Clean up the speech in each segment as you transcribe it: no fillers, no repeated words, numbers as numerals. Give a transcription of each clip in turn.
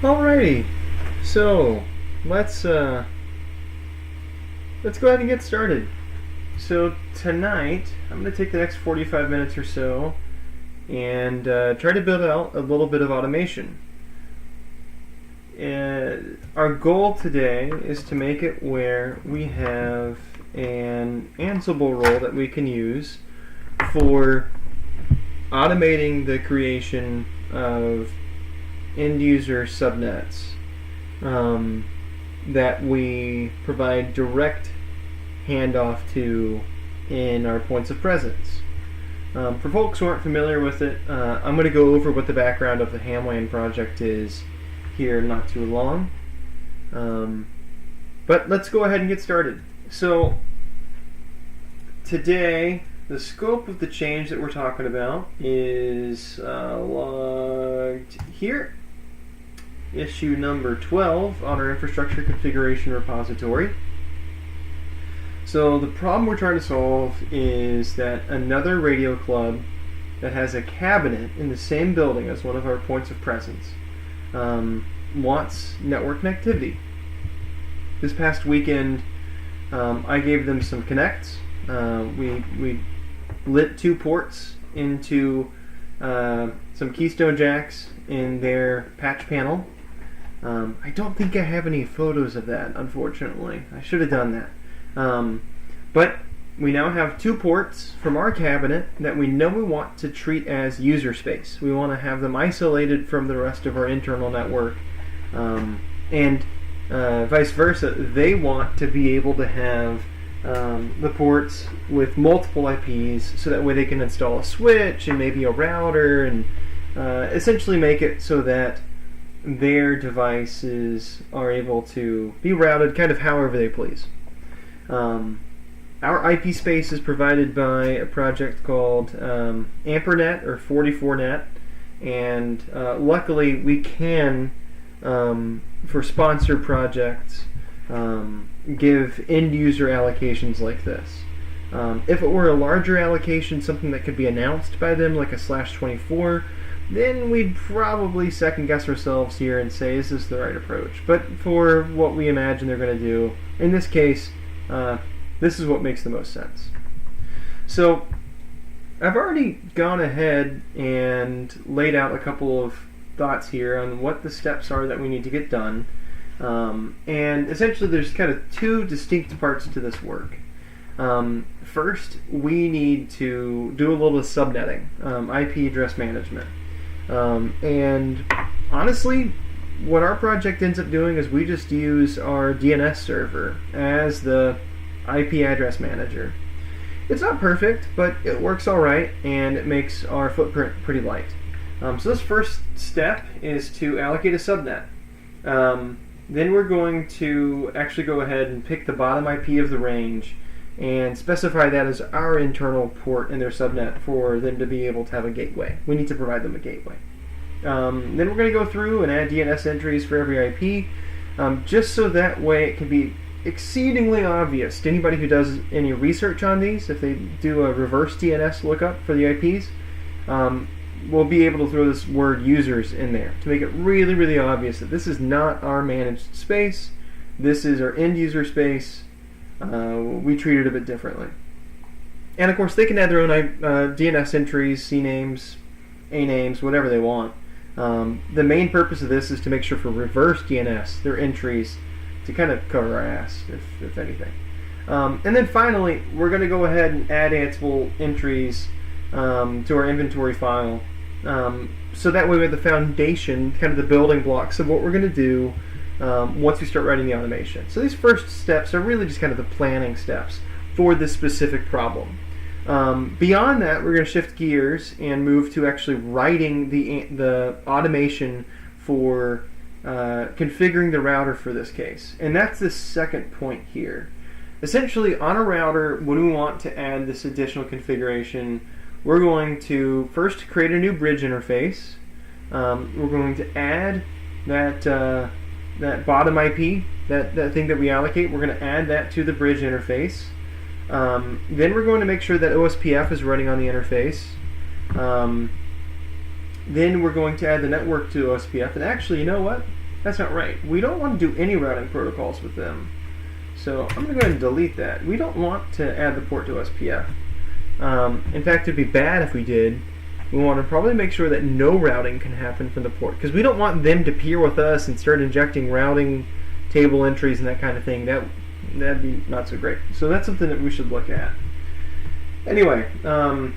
Alrighty, so let's go ahead and get started. So tonight, I'm going to take the next 45 minutes or so and try to build out a little bit of automation. Our goal today is to make it where we have an Ansible role that we can use for automating the creation of end-user subnets that we provide direct handoff to in our points of presence. For folks who aren't familiar with it, I'm going to go over what the background of the HamWAN project is here not too long. But let's go ahead and get started. So today, the scope of the change that we're talking about is logged here. Issue number 12 on our infrastructure configuration repository. So the problem we're trying to solve is that another radio club that has a cabinet in the same building as one of our points of presence wants network connectivity. This past weekend, I gave them some connects. We lit 2 ports into some keystone jacks in their patch panel. I don't think I have any photos of that, unfortunately. I should have done that. But we now have 2 ports from our cabinet that we know we want to treat as user space. We want to have them isolated from the rest of our internal network. And vice versa, they want to be able to have the ports with multiple IPs so that way they can install a switch and maybe a router and essentially make it so that their devices are able to be routed kind of however they please. Our IP space is provided by a project called AmperNet or 44Net, and luckily we can, for sponsored projects, give end-user allocations like this. If it were a larger allocation, something that could be announced by them, like a /24, then we'd probably second-guess ourselves here and say, is this the right approach? But for what we imagine they're going to do, in this case, this is what makes the most sense. So I've already gone ahead and laid out a couple of thoughts here on what the steps are that we need to get done. And essentially there's kind of 2 distinct parts to this work. First, we need to do a little subnetting, IP address management. And honestly, what our project ends up doing is we just use our DNS server as the IP address manager. It's not perfect, but it works alright, and it makes our footprint pretty light. So this first step is to allocate a subnet. Then we're going to actually go ahead and pick the bottom IP of the range and specify that as our internal port in their subnet for them to be able to have a gateway. We need to provide them a gateway. Then we're going to go through and add DNS entries for every IP, just so that way it can be exceedingly obvious to anybody who does any research on these. If they do a reverse DNS lookup for the IPs, we'll be able to throw this word users in there to make it really, really obvious that this is not our managed space. This is our end user space. We treat it a bit differently. And of course, they can add their own DNS entries, CNAMEs, ANAMEs, whatever they want. The main purpose of this is to make sure for reverse DNS, their entries, to kind of cover our ass, if anything. And then finally, we're going to go ahead and add Ansible entries to our inventory file. So that way we have the foundation, kind of the building blocks of what we're going to do once we start writing the automation. So these first steps are really just kind of the planning steps for this specific problem. Beyond that, we're going to shift gears and move to actually writing the automation for configuring the router for this case. And that's the second point here. Essentially, on a router, when we want to add this additional configuration, we're going to first create a new bridge interface. We're going to add that bottom IP, that thing that we allocate. We're going to add that to the bridge interface. Then we're going to make sure that OSPF is running on the interface. Then we're going to add the network to OSPF. And actually, you know what? That's not right. We don't want to do any routing protocols with them. So I'm going to go ahead and delete that. We don't want to add the port to OSPF. In fact, it'd be bad if we did. We want to probably make sure that no routing can happen from the port, because we don't want them to peer with us and start injecting routing table entries and that kind of thing. That'd be not so great. So that's something that we should look at. Anyway, we're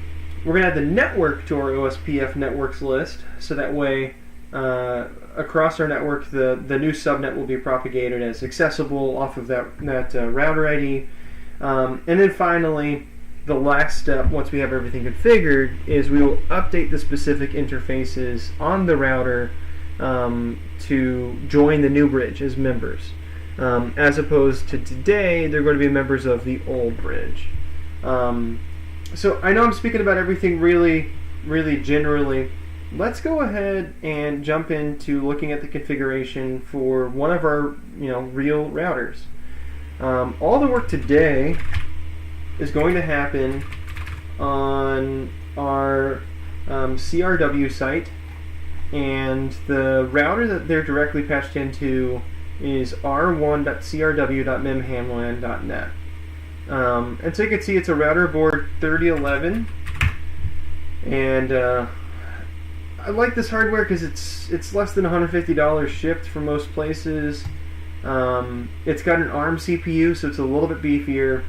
going to add the network to our OSPF networks list, so that way across our network the new subnet will be propagated as accessible off of that router ID. And then finally, the last step, once we have everything configured, is we will update the specific interfaces on the router to join the new bridge as members. As opposed to today, they're going to be members of the old bridge. So I know I'm speaking about everything really, really generally. Let's go ahead and jump into looking at the configuration for one of our real routers. All the work today is going to happen on our CRW site, and the router that they're directly patched into is r1.crw.memhamwan.net. And so you can see it's a router board 3011, and I like this hardware because it's less than $150 shipped from most places. It's got an ARM CPU, so it's a little bit beefier.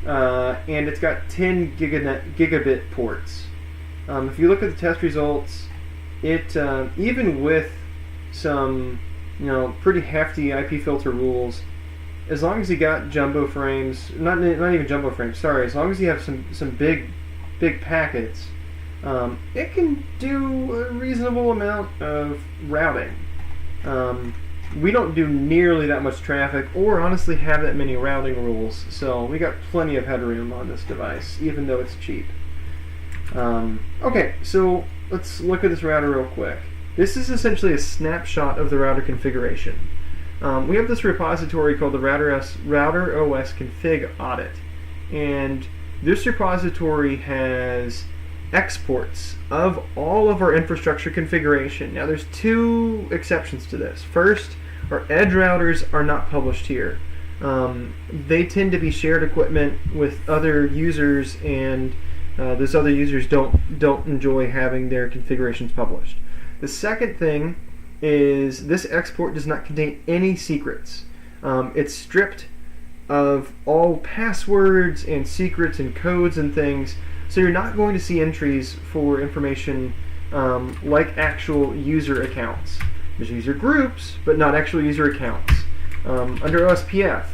And it's got 10 gigabit ports. If you look at the test results, it even with some pretty hefty IP filter rules, as long as you got jumbo frames, not even jumbo frames, sorry, as long as you have some big packets, it can do a reasonable amount of routing. We don't do nearly that much traffic or honestly have that many routing rules, so we got plenty of headroom on this device, even though it's cheap. Okay, so let's look at this router real quick. This is essentially a snapshot of the router configuration. We have this repository called the Router OS config audit, and this repository has exports of all of our infrastructure configuration. Now there's two exceptions to this. First, our edge routers are not published here. They tend to be shared equipment with other users, and those other users don't enjoy having their configurations published. The second thing is this export does not contain any secrets. It's stripped of all passwords and secrets and codes and things, so you're not going to see entries for information like actual user accounts. There's user groups, but not actual user accounts. Under OSPF,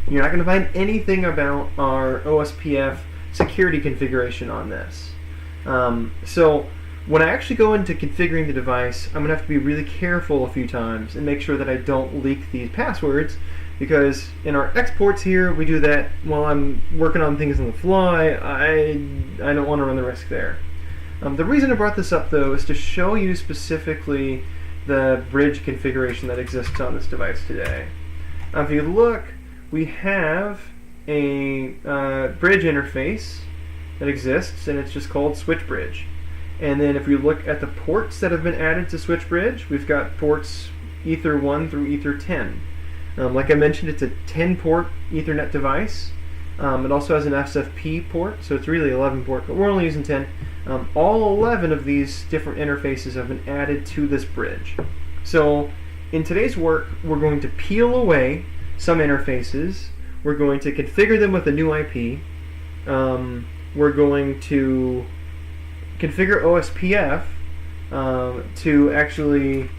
you're not going to find anything about our OSPF security configuration on this. So when I actually go into configuring the device, I'm going to have to be really careful a few times and make sure that I don't leak these passwords, because in our exports here, we do that while I'm working on things on the fly. I don't want to run the risk there. The reason I brought this up, though, is to show you specifically the bridge configuration that exists on this device today. If you look, we have a bridge interface that exists, and it's just called Switch Bridge. And then if we look at the ports that have been added to Switch Bridge, we've got ports Ether 1 through Ether 10. Like I mentioned, it's a 10-port Ethernet device. It also has an SFP port, so it's really 11 port, but we're only using 10. All 11 of these different interfaces have been added to this bridge. So in today's work, we're going to peel away some interfaces. We're going to configure them with a new IP. We're going to configure OSPF to actually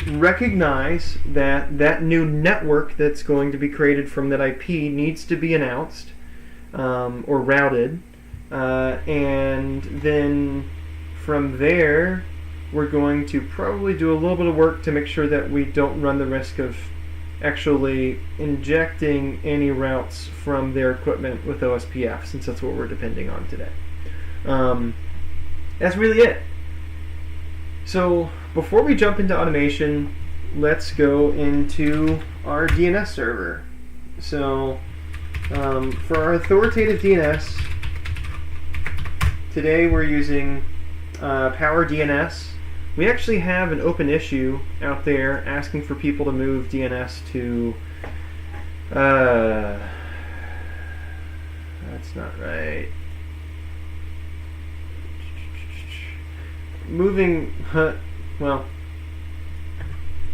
recognize that that new network that's going to be created from that IP needs to be announced or routed, and then from there we're going to probably do a little bit of work to make sure that we don't run the risk of actually injecting any routes from their equipment with OSPF, since that's what we're depending on today. That's really it. So before we jump into automation, let's go into our DNS server. So for our authoritative DNS, today we're using PowerDNS we actually have an open issue out there asking for people to move DNS to that's not right. Moving, well,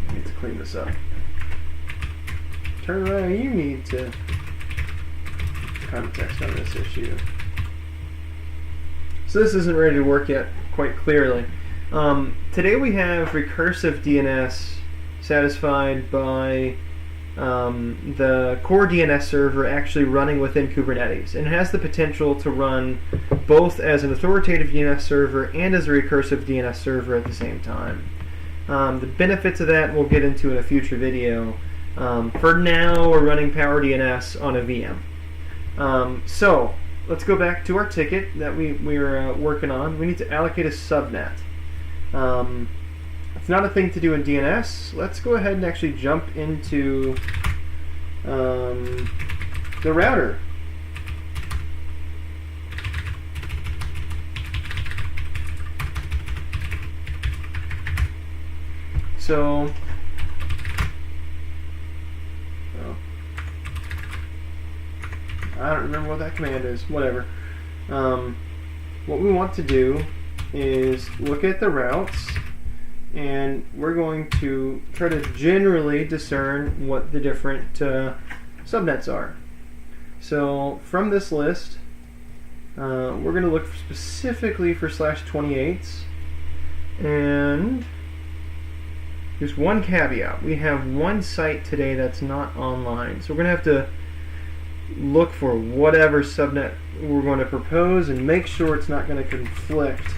I need to clean this up. Turn around, you need to context on this issue. So this isn't ready to work yet quite clearly. Today we have recursive DNS satisfied by the core DNS server actually running within Kubernetes, and it has the potential to run both as an authoritative DNS server and as a recursive DNS server at the same time. The benefits of that we'll get into in a future video. For now, we're running PowerDNS on a VM. So let's go back to our ticket that we're working on. We need to allocate a subnet. It's not a thing to do in DNS. Let's go ahead and actually jump into the router. So, I don't remember what that command is. Whatever. What we want to do is look at the routes, and we're going to try to generally discern what the different subnets are. So from this list, we're going to look specifically for /28s, and there's one caveat. We have one site today that's not online, so we're going to have to look for whatever subnet we're going to propose and make sure it's not going to conflict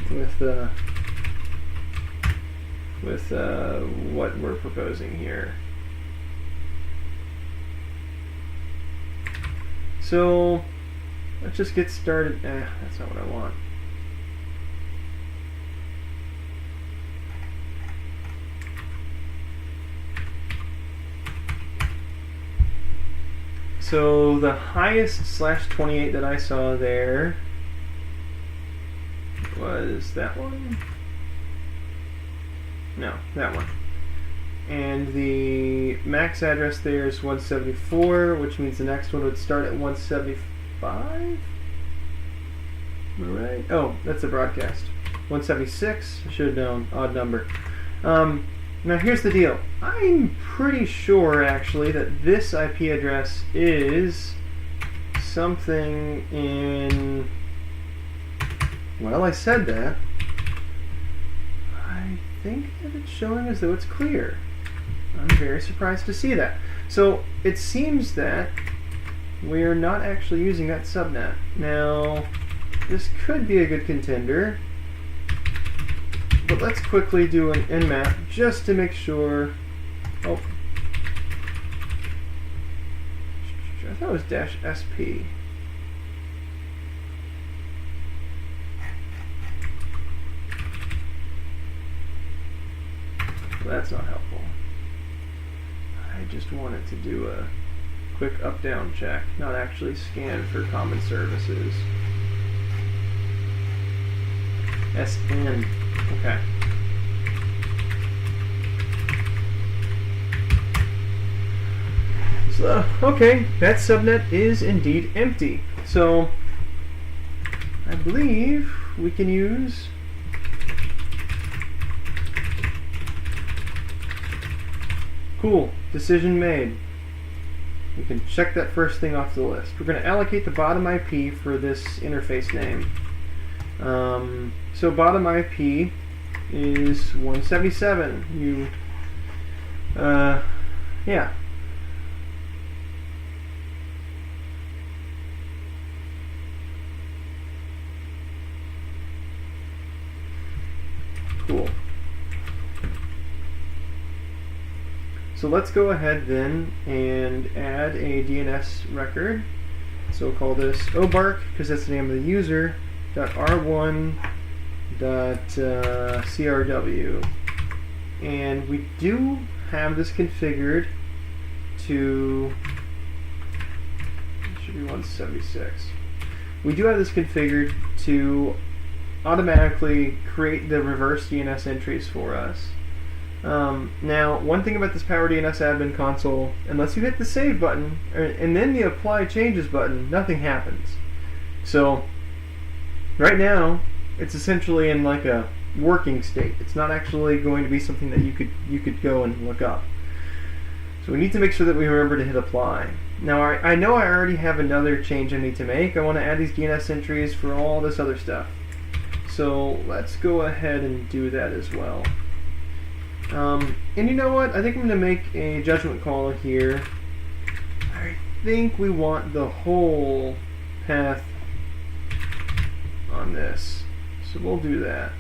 with what we're proposing here. So let's just get started. That's not what I want. So the highest /28 that I saw there was that one. No, that one. And the max address there is 174, which means the next one would start at 175? Am I right? Oh, that's the broadcast. 176? I should have known. Odd number. Now here's the deal. I'm pretty sure, actually, that this IP address is something in... Well, I said that. I think that it's showing as though it's clear. I'm very surprised to see that. So it seems that we're not actually using that subnet. Now, this could be a good contender, but let's quickly do an nmap just to make sure. Oh, I thought it was -sp. Well, that's not helpful. I just wanted to do a quick up-down check, not actually scan for common services. SN. Okay. So, okay, that subnet is indeed empty. So, I believe we can use cool, decision made. We can check that first thing off the list. We're going to allocate the bottom IP for this interface name. So bottom IP is 177. Yeah. Cool. So let's go ahead then and add a DNS record. So we'll call this obark, because that's the name of the user, .r1.crw. And we do have this configured to, it should be 176. We do have this configured to automatically create the reverse DNS entries for us. Now, one thing about this PowerDNS admin console, unless you hit the save button and then the apply changes button, nothing happens. So right now it's essentially in like a working state. It's not actually going to be something that you could go and look up. So we need to make sure that we remember to hit apply. Now I know I already have another change I need to make. I want to add these DNS entries for all this other stuff. So let's go ahead and do that as well. And you know what? I think I'm going to make a judgment call here. I think we want the whole path on this. So we'll do that.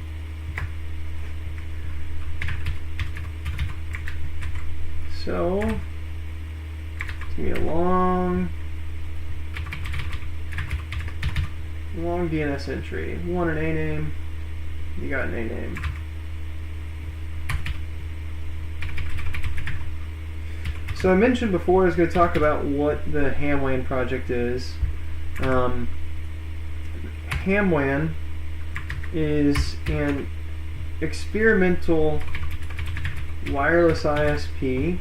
So it's going to be a long DNS entry. We want an A name. You got an A name. So I mentioned before I was going to talk about what the HamWAN project is. HamWAN is an experimental wireless ISP.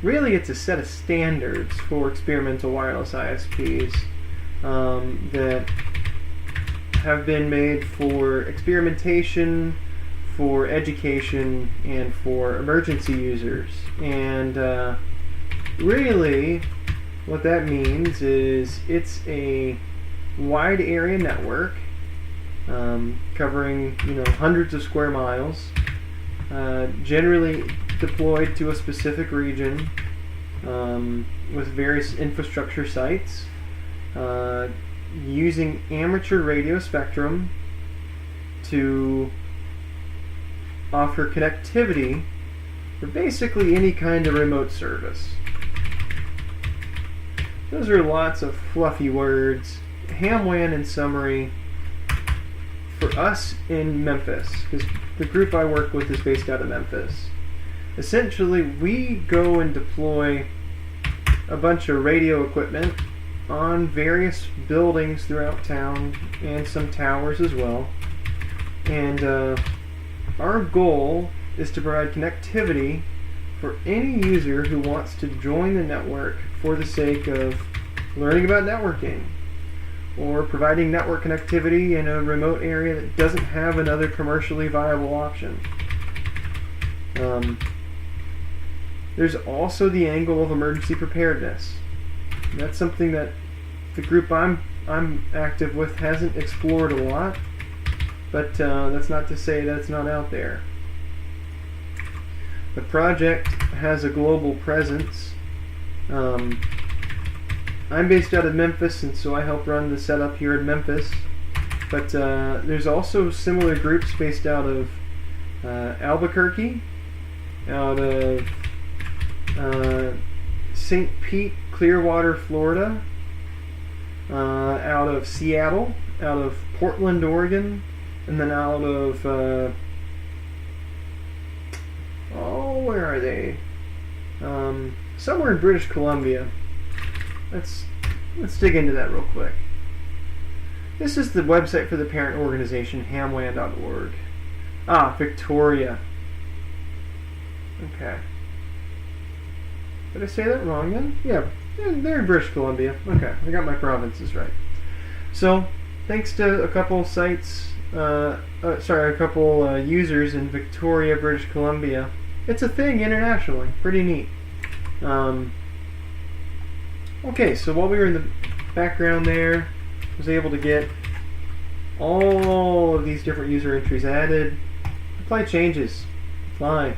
Really, it's a set of standards for experimental wireless ISPs that have been made for experimentation, for education, and for emergency users. And really, what that means is it's a wide area network covering hundreds of square miles, generally deployed to a specific region with various infrastructure sites, using amateur radio spectrum to offer connectivity for basically any kind of remote service. Those are lots of fluffy words. HamWAN, in summary, for us in Memphis, because the group I work with is based out of Memphis. Essentially, we go and deploy a bunch of radio equipment on various buildings throughout town and some towers as well. And our goal is to provide connectivity for any user who wants to join the network for the sake of learning about networking or providing network connectivity in a remote area that doesn't have another commercially viable option. There's also the angle of emergency preparedness. That's something that the group I'm active with hasn't explored a lot, but that's not to say that it's not out there. The project has a global presence. I'm based out of Memphis, and so I help run the setup here in Memphis. But there's also similar groups based out of Albuquerque, out of St. Pete, Clearwater, Florida, out of Seattle, out of Portland, Oregon, and then out of where are they? Somewhere in British Columbia. Let's dig into that real quick. This is the website for the parent organization, hamwan.org. Victoria. Okay. Did I say that wrong then? Yeah, they're in British Columbia. Okay, I got my provinces right. So, thanks to a couple sites, a couple users in Victoria, British Columbia, it's a thing internationally. Pretty neat. Okay, so while we were in the background there, I was able to get all of these different user entries added. Apply changes. Apply.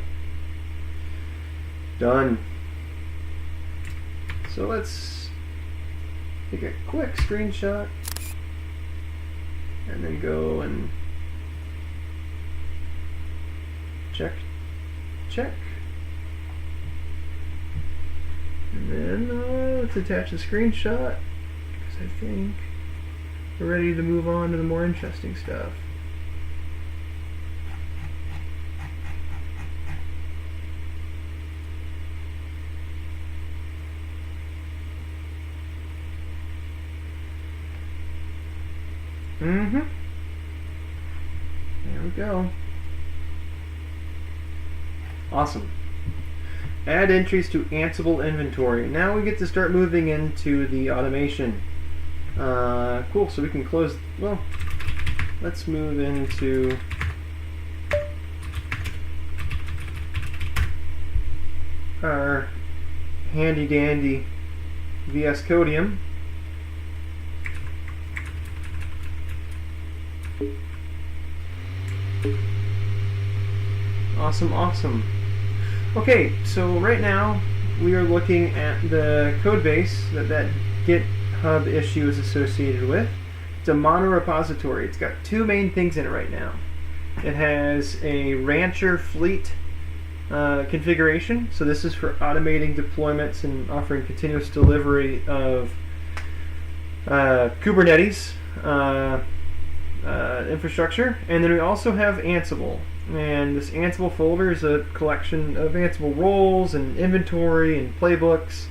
Done. So let's take a quick screenshot and then go and check. And then let's attach a screenshot because I think we're ready to move on to the more interesting stuff. we go. Awesome. Add entries to Ansible inventory. Now we get to start moving into the automation. Cool, so we can close, well, let's move into our handy dandy VS Codium. Awesome, awesome. Okay, so right now we are looking at the code base that GitHub issue is associated with. It's a monorepository. It's got two main things in it right now. It has a rancher fleet configuration, so this is for automating deployments and offering continuous delivery of Kubernetes infrastructure. And then we also have Ansible. And this Ansible folder is a collection of Ansible roles and inventory and playbooks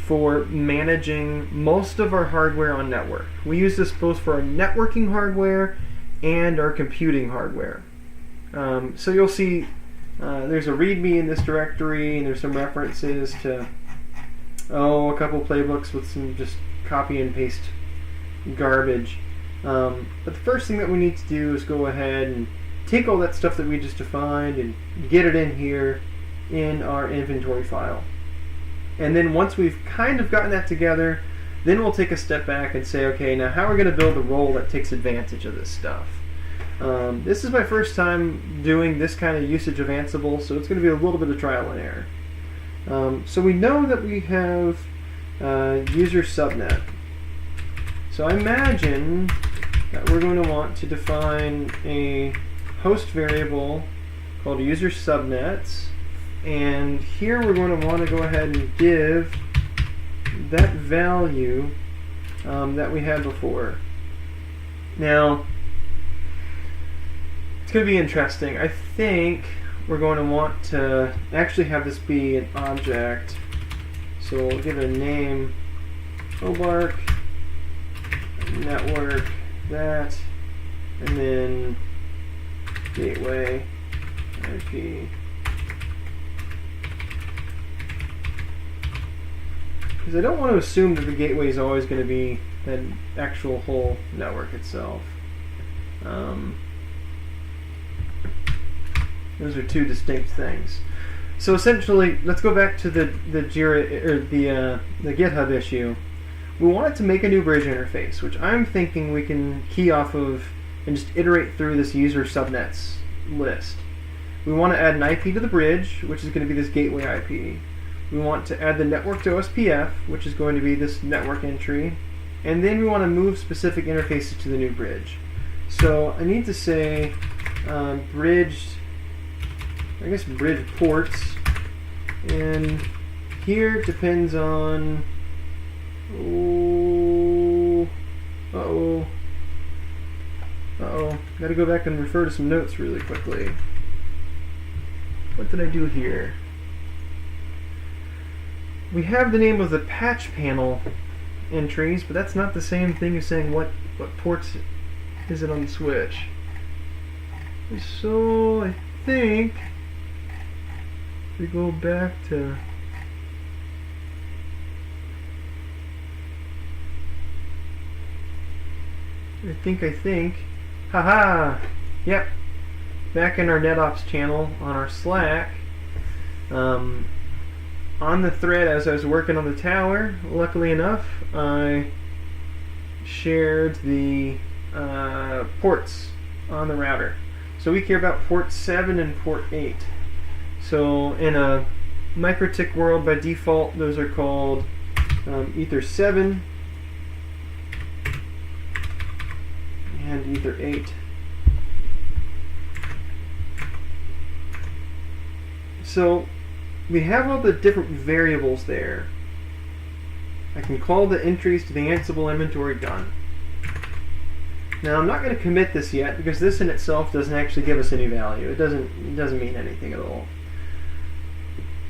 for managing most of our hardware on network. We use this both for our networking hardware and our computing hardware. So you'll see there's a README in this directory, and there's some references to a couple playbooks with some just copy and paste garbage. But the first thing that we need to do is go ahead and take all that stuff that we just defined and get it in here in our inventory file. And then once we've kind of gotten that together, then we'll take a step back and say, okay, now how are we going to build a role that takes advantage of this stuff? This is my first time doing this kind of usage of Ansible, so it's going to be a little bit of trial and error. So we know that we have user subnet. So I imagine that we're going to want to define a host variable called user subnets, and here we're going to want to go ahead and give that value that we had before. Now, it's going to be interesting. I think we're going to want to actually have this be an object, so we'll give it a name, Obark, network, that, and then gateway IP. Because I don't want to assume that the gateway is always going to be the actual whole network itself. Those are two distinct things. So essentially, let's go back to the Jira or the GitHub issue. We wanted to make a new bridge interface, which I'm thinking we can key off of and just iterate through this user subnets list. We want to add an IP to the bridge, which is going to be this gateway IP. We want to add the network to OSPF, which is going to be this network entry. And then we want to move specific interfaces to the new bridge. So I need to say bridge ports. And here it depends on... Gotta go back and refer to some notes really quickly. What did I do here? We have the name of the patch panel entries, but that's not the same thing as saying what ports is it on the switch. So I think we go back to I think. Haha! Yep. Back in our NetOps channel on our Slack, on the thread as I was working on the tower, luckily enough, I shared the ports on the router. So we care about port 7 and port 8. So in a MikroTik world, by default, those are called Ether 7 and Ether 8. So we have all the different variables there. I can call the entries to the Ansible inventory done. Now I'm not going to commit this yet because this in itself doesn't actually give us any value. It doesn't mean anything at all.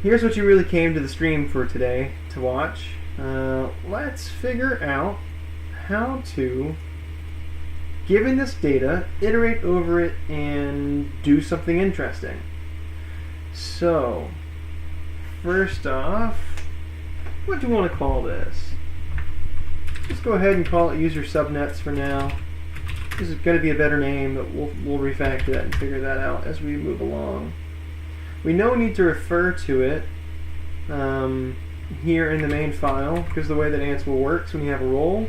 Here's what you really came to the stream for today to watch. Let's figure out how to given this data, iterate over it and do something interesting. So, first off, what do you want to call this? Let's go ahead and call it user subnets for now. This is going to be a better name, but we'll refactor that and figure that out as we move along. We know we need to refer to it here in the main file, because the way that Ansible works, when you have a role,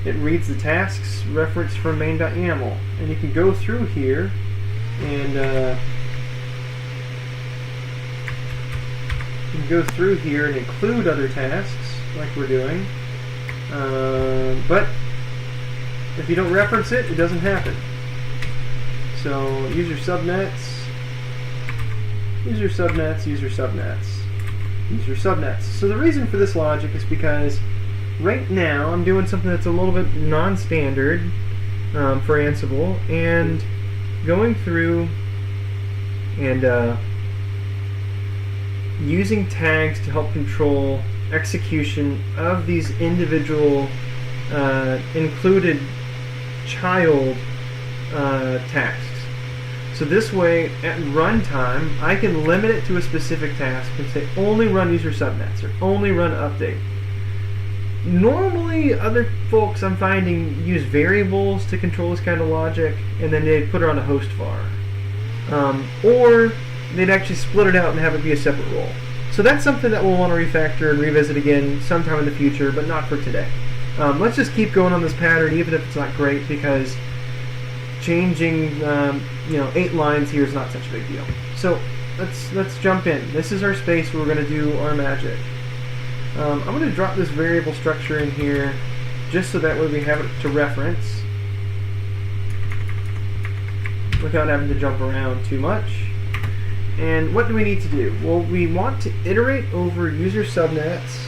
it reads the tasks referenced from main.yaml, and you can go through here and include other tasks like we're doing, but if you don't reference it, it doesn't happen. So user subnets, user subnets, user subnets, user subnets. So the reason for this logic is because right now I'm doing something that's a little bit non-standard for Ansible, and going through and using tags to help control execution of these individual included child tasks. So this way, at runtime, I can limit it to a specific task and say only run user subnets or only run update. Normally, other folks I'm finding use variables to control this kind of logic, and then they put it on a host var. Or they'd actually split it out and have it be a separate role. So that's something that we'll want to refactor and revisit again sometime in the future, but not for today. Let's just keep going on this pattern, even if it's not great, because changing 8 lines here is not such a big deal. So let's jump in. This is our space where we're going to do our magic. I'm going to drop this variable structure in here just so that way we have it to reference without having to jump around too much. And what do we need to do? Well, we want to iterate over user subnets,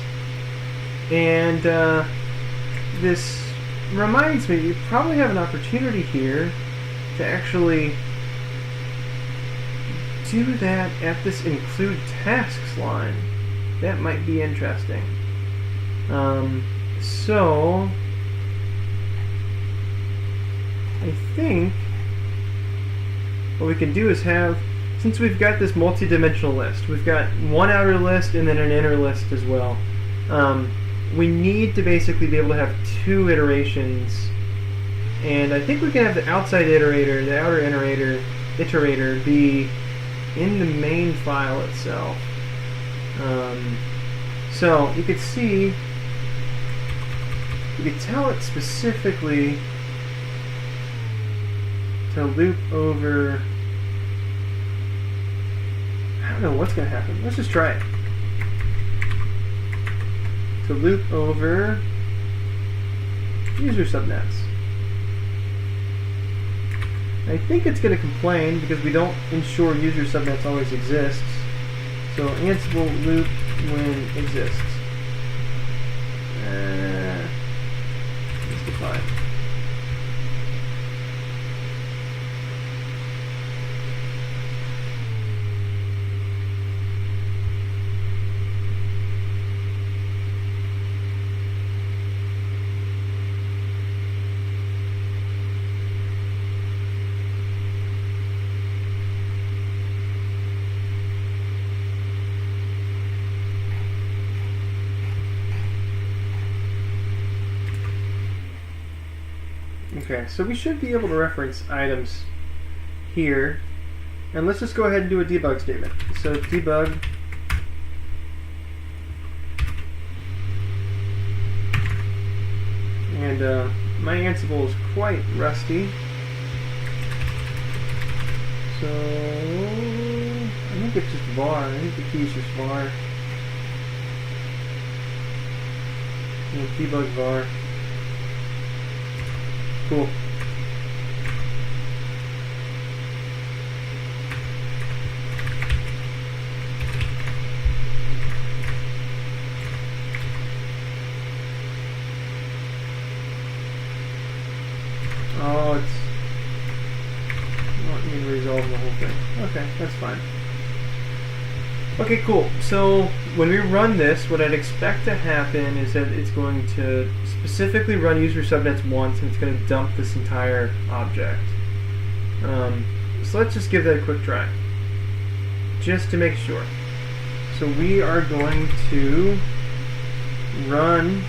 and this reminds me, you probably have an opportunity here to actually do that at this include tasks line. That might be interesting. So I think what we can do is have, since we've got this multi-dimensional list, we've got one outer list and then an inner list as well. We need to basically be able to have 2 iterations, and I think we can have the outside iterator, the outer iterator be in the main file itself. So you could see, you could tell it specifically to loop over. I don't know what's going to happen. Let's just try it. To loop over user subnets. I think it's going to complain because we don't ensure user subnets always exists. So Ansible loop when exists. Let's define. Okay, so we should be able to reference items here, and let's just go ahead and do a debug statement. So debug and my Ansible is quite rusty, so I think it's just var. I think the key is just var. And debug var. Cool. Oh, it's not even resolving the whole thing. Okay, that's fine. Okay, cool. So when we run this, what I'd expect to happen is that it's going to specifically run user subnets once, and it's going to dump this entire object. So let's just give that a quick try, just to make sure. So we are going to run.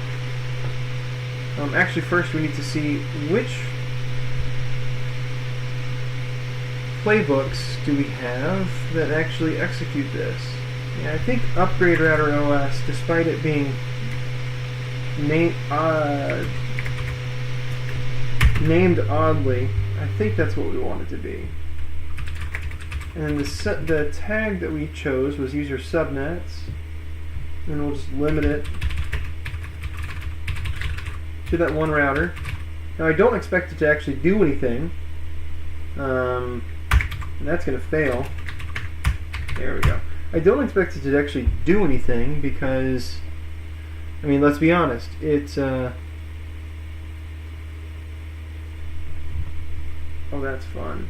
Actually, first we need to see which playbooks do we have that actually execute this. Yeah, I think upgrade router OS, despite it being named oddly, I think that's what we want it to be. And the tag that we chose was user subnets, and we'll just limit it to that one router. Now I don't expect it to actually do anything, and that's going to fail. There we go. I don't expect it to actually do anything because, I mean, let's be honest, it's oh, that's fun.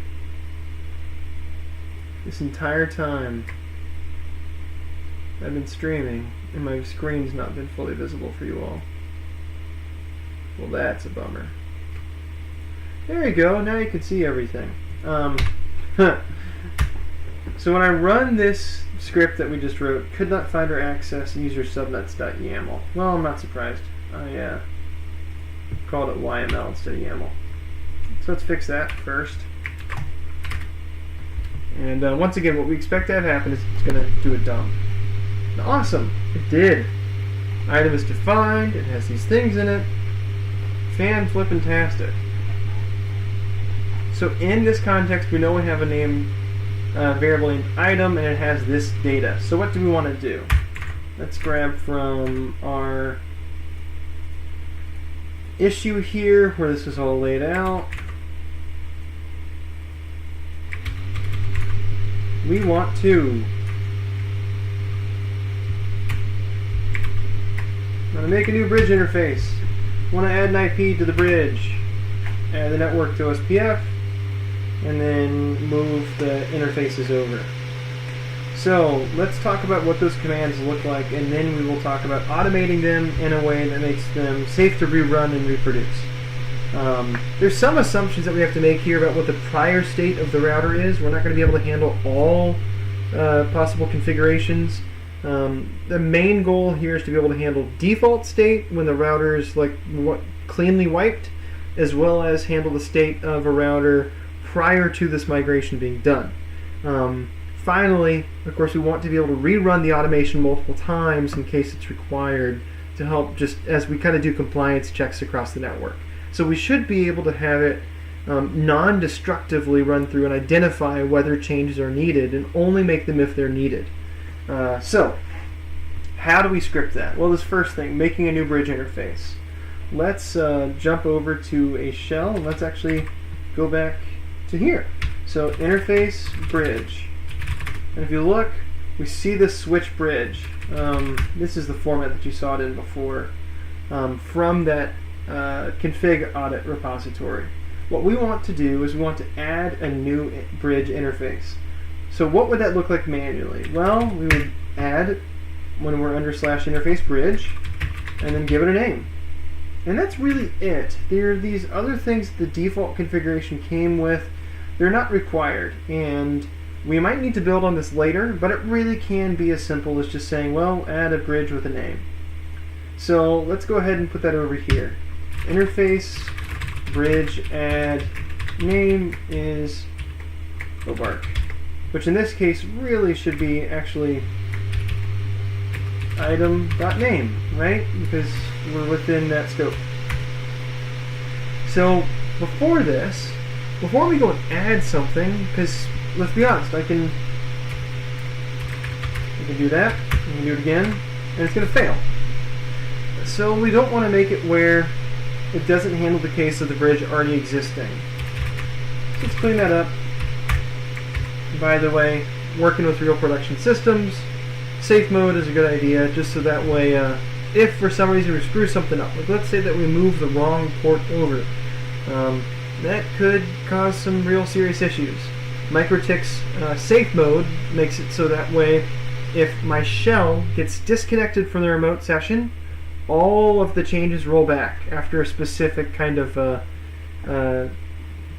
This entire time I've been streaming and my screen's not been fully visible for you all. Well, that's a bummer. There you go, now you can see everything. So when I run this script that we just wrote, could not find or access user subnets.yaml. Well, I'm not surprised. I called it YML instead of YAML. So let's fix that first. And once again, what we expect to have happen is it's going to do a dump. And awesome! It did. Item is defined. It has these things in it. Fan-flippin-tastic. So in this context, we know we have a name variable named item, and it has this data. So what do we want to do? Let's grab from our issue here, where this is all laid out. We want to make a new bridge interface. Want to add an IP to the bridge, add the network to OSPF, and then move the interfaces over. So let's talk about what those commands look like, and then we will talk about automating them in a way that makes them safe to rerun and reproduce. There's some assumptions that we have to make here about what the prior state of the router is. We're not going to be able to handle all possible configurations. The main goal here is to be able to handle default state when the router is cleanly wiped, as well as handle the state of a router prior to this migration being done. Finally, of course, we want to be able to rerun the automation multiple times in case it's required to help just as we kind of do compliance checks across the network. So we should be able to have it non-destructively run through and identify whether changes are needed and only make them if they're needed. So how do we script that? Well, this first thing, making a new bridge interface. Let's jump over to a shell, and let's actually go back to here. So interface bridge. And if you look, we see this switch bridge. This is the format that you saw it in before from that config audit repository. What we want to do is we want to add a new bridge interface. So what would that look like manually? Well, we would add, when we're under /interface bridge, and then give it a name. And that's really it. There are these other things that the default configuration came with. They're not required, and we might need to build on this later, but it really can be as simple as just saying, well, add a bridge with a name. So let's go ahead and put that over here. Interface bridge add name is Obark, which in this case really should be actually item.name, right? Because we're within that scope. So before we go and add something, because let's be honest, I can do that, I can do it again, and it's going to fail. So we don't want to make it where it doesn't handle the case of the bridge already existing. So let's clean that up. By the way, working with real production systems, safe mode is a good idea, just so that way if for some reason we screw something up, like let's say that we move the wrong port over, that could cause some real serious issues. MikroTik's safe mode makes it so that way if my shell gets disconnected from the remote session, all of the changes roll back after a specific kind of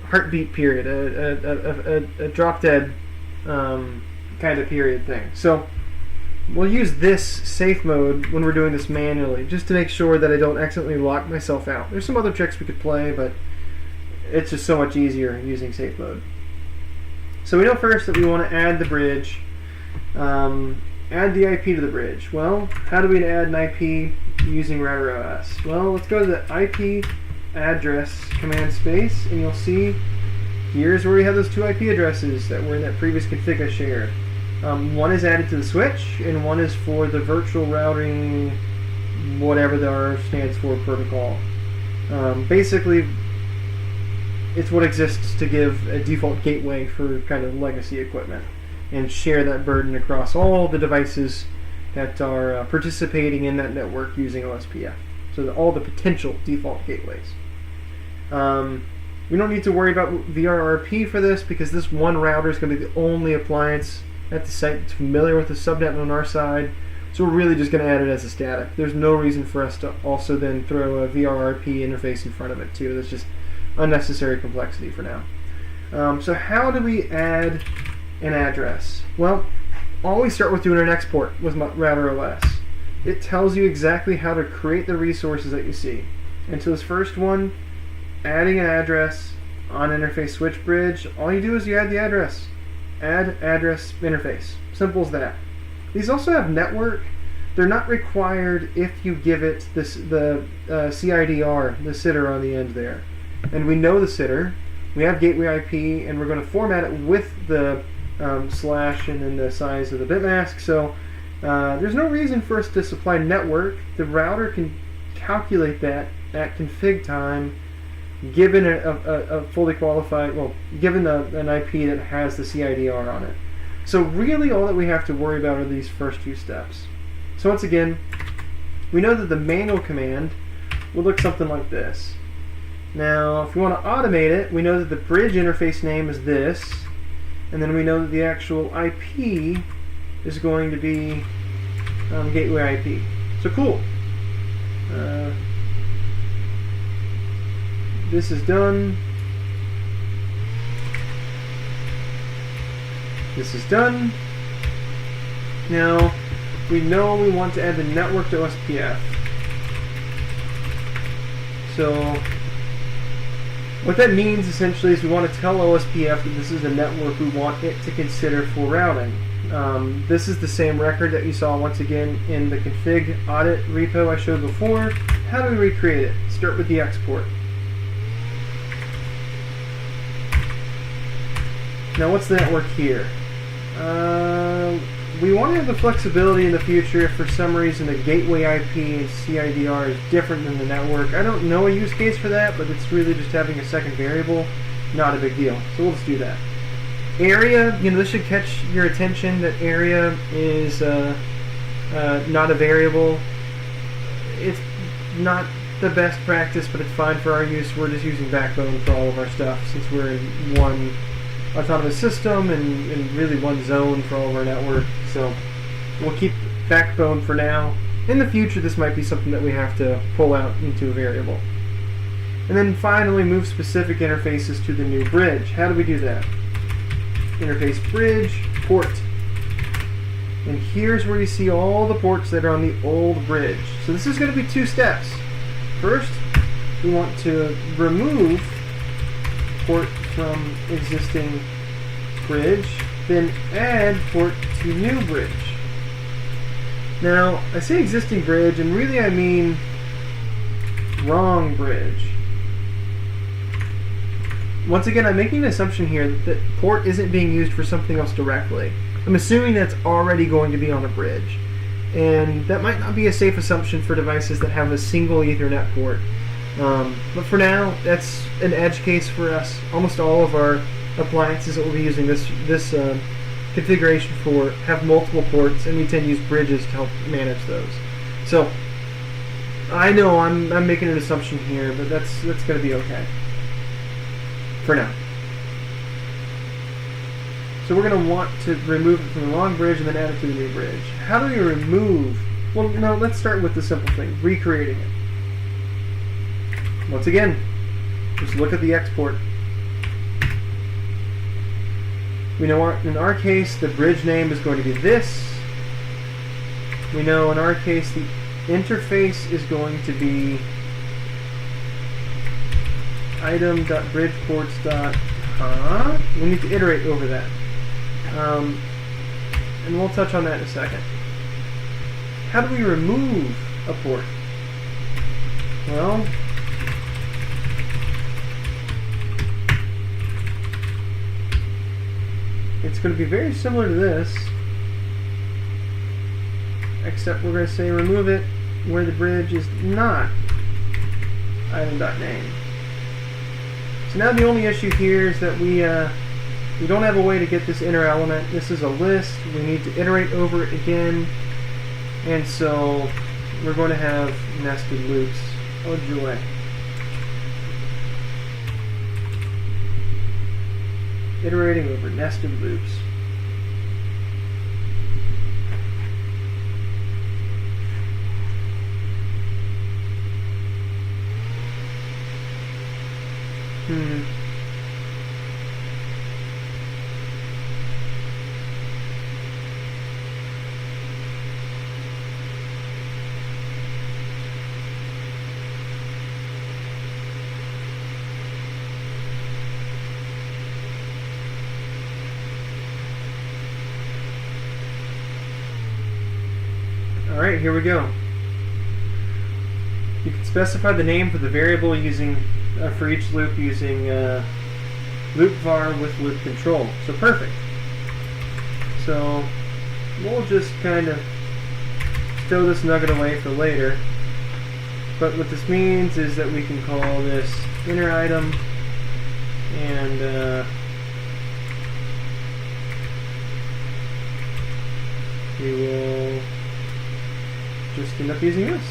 heartbeat period, a drop dead kind of period thing. So we'll use this safe mode when we're doing this manually, just to make sure that I don't accidentally lock myself out. There's some other tricks we could play, but it's just so much easier using safe mode. So we know first that we want to add the bridge, add the IP to the bridge. Well, how do we add an IP using Router OS? Well, let's go to the IP address command space, and you'll see here's where we have those two IP addresses that were in that previous config I shared. One is added to the switch, and one is for the virtual routing, whatever the R stands for, protocol. Basically, it's what exists to give a default gateway for kind of legacy equipment and share that burden across all the devices that are participating in that network using OSPF. So all the potential default gateways. We don't need to worry about VRRP for this because this one router is going to be the only appliance at the site that's familiar with the subnet on our side. So we're really just going to add it as a static. There's no reason for us to also then throw a VRRP interface in front of it too. That's just unnecessary complexity for now. So how do we add an address? Well, always start with doing an export with Router OS. It tells you exactly how to create the resources that you see. And so this first one, adding an address on interface switch bridge, all you do is you add the address. Add address interface. Simple as that. These also have network. They're not required if you give it this, the CIDR, the sitter on the end there. And we know the sitter. We have gateway IP, and we're going to format it with the slash and then the size of the bitmask. So there's no reason for us to supply network. The router can calculate that at config time, given a fully qualified, well, given an IP that has the CIDR on it. So really all that we have to worry about are these first few steps. So once again, we know that the manual command will look something like this. Now, if we want to automate it, we know that the bridge interface name is this, and then we know that the actual IP is going to be gateway IP. So cool. This is done. This is done. Now, we know we want to add the network to OSPF. So, what that means essentially is we want to tell OSPF that this is the network we want it to consider for routing. This is the same record that you saw once again in the config audit repo I showed before. How do we recreate it? Start with the export. Now what's the network here? We want to have the flexibility in the future if for some reason the gateway IP and CIDR is different than the network. I don't know a use case for that, but it's really just having a second variable. Not a big deal. So we'll just do that. Area, this should catch your attention that area is not a variable. It's not the best practice, but it's fine for our use. We're just using Backbone for all of our stuff since we're in one autonomous system and really one zone for all of our network. So we'll keep Backbone for now. In the future, this might be something that we have to pull out into a variable. And then finally, move specific interfaces to the new bridge. How do we do that? Interface bridge, port. And here's where you see all the ports that are on the old bridge. So this is going to be two steps. First, we want to remove port from existing bridge, then add port to new bridge. Now, I say existing bridge, and really I mean wrong bridge. Once again, I'm making an assumption here that port isn't being used for something else directly. I'm assuming that's already going to be on a bridge. And that might not be a safe assumption for devices that have a single Ethernet port. But for now, that's an edge case for us. Almost all of our appliances that we'll be using this configuration for have multiple ports, and we tend to use bridges to help manage those. So I know I'm making an assumption here, but that's going to be okay for now. So So we're going to want to remove it from the wrong bridge and then add it to the new bridge. How do we remove? Well, no, let's start with the simple thing, recreating it. Once again, just look at the export. We know in our case the bridge name is going to be this. We know in our case the interface is going to be item.bridgeports. We need to iterate over that. And we'll touch on that in a second. How do we remove a port? Well, it's going to be very similar to this, except we're going to say remove it where the bridge is not item.name. So now the only issue here is that we don't have a way to get this inner element. This is a list. We need to iterate over it again, and so we're going to have nested loops. Oh joy. Iterating over nested loops. Alright, here we go. You can specify the name for the variable using for each loop using loop var with loop control. So perfect. So we'll just kind of stow this nugget away for later. But what this means is that we can call this inner item, and we will just end up using this,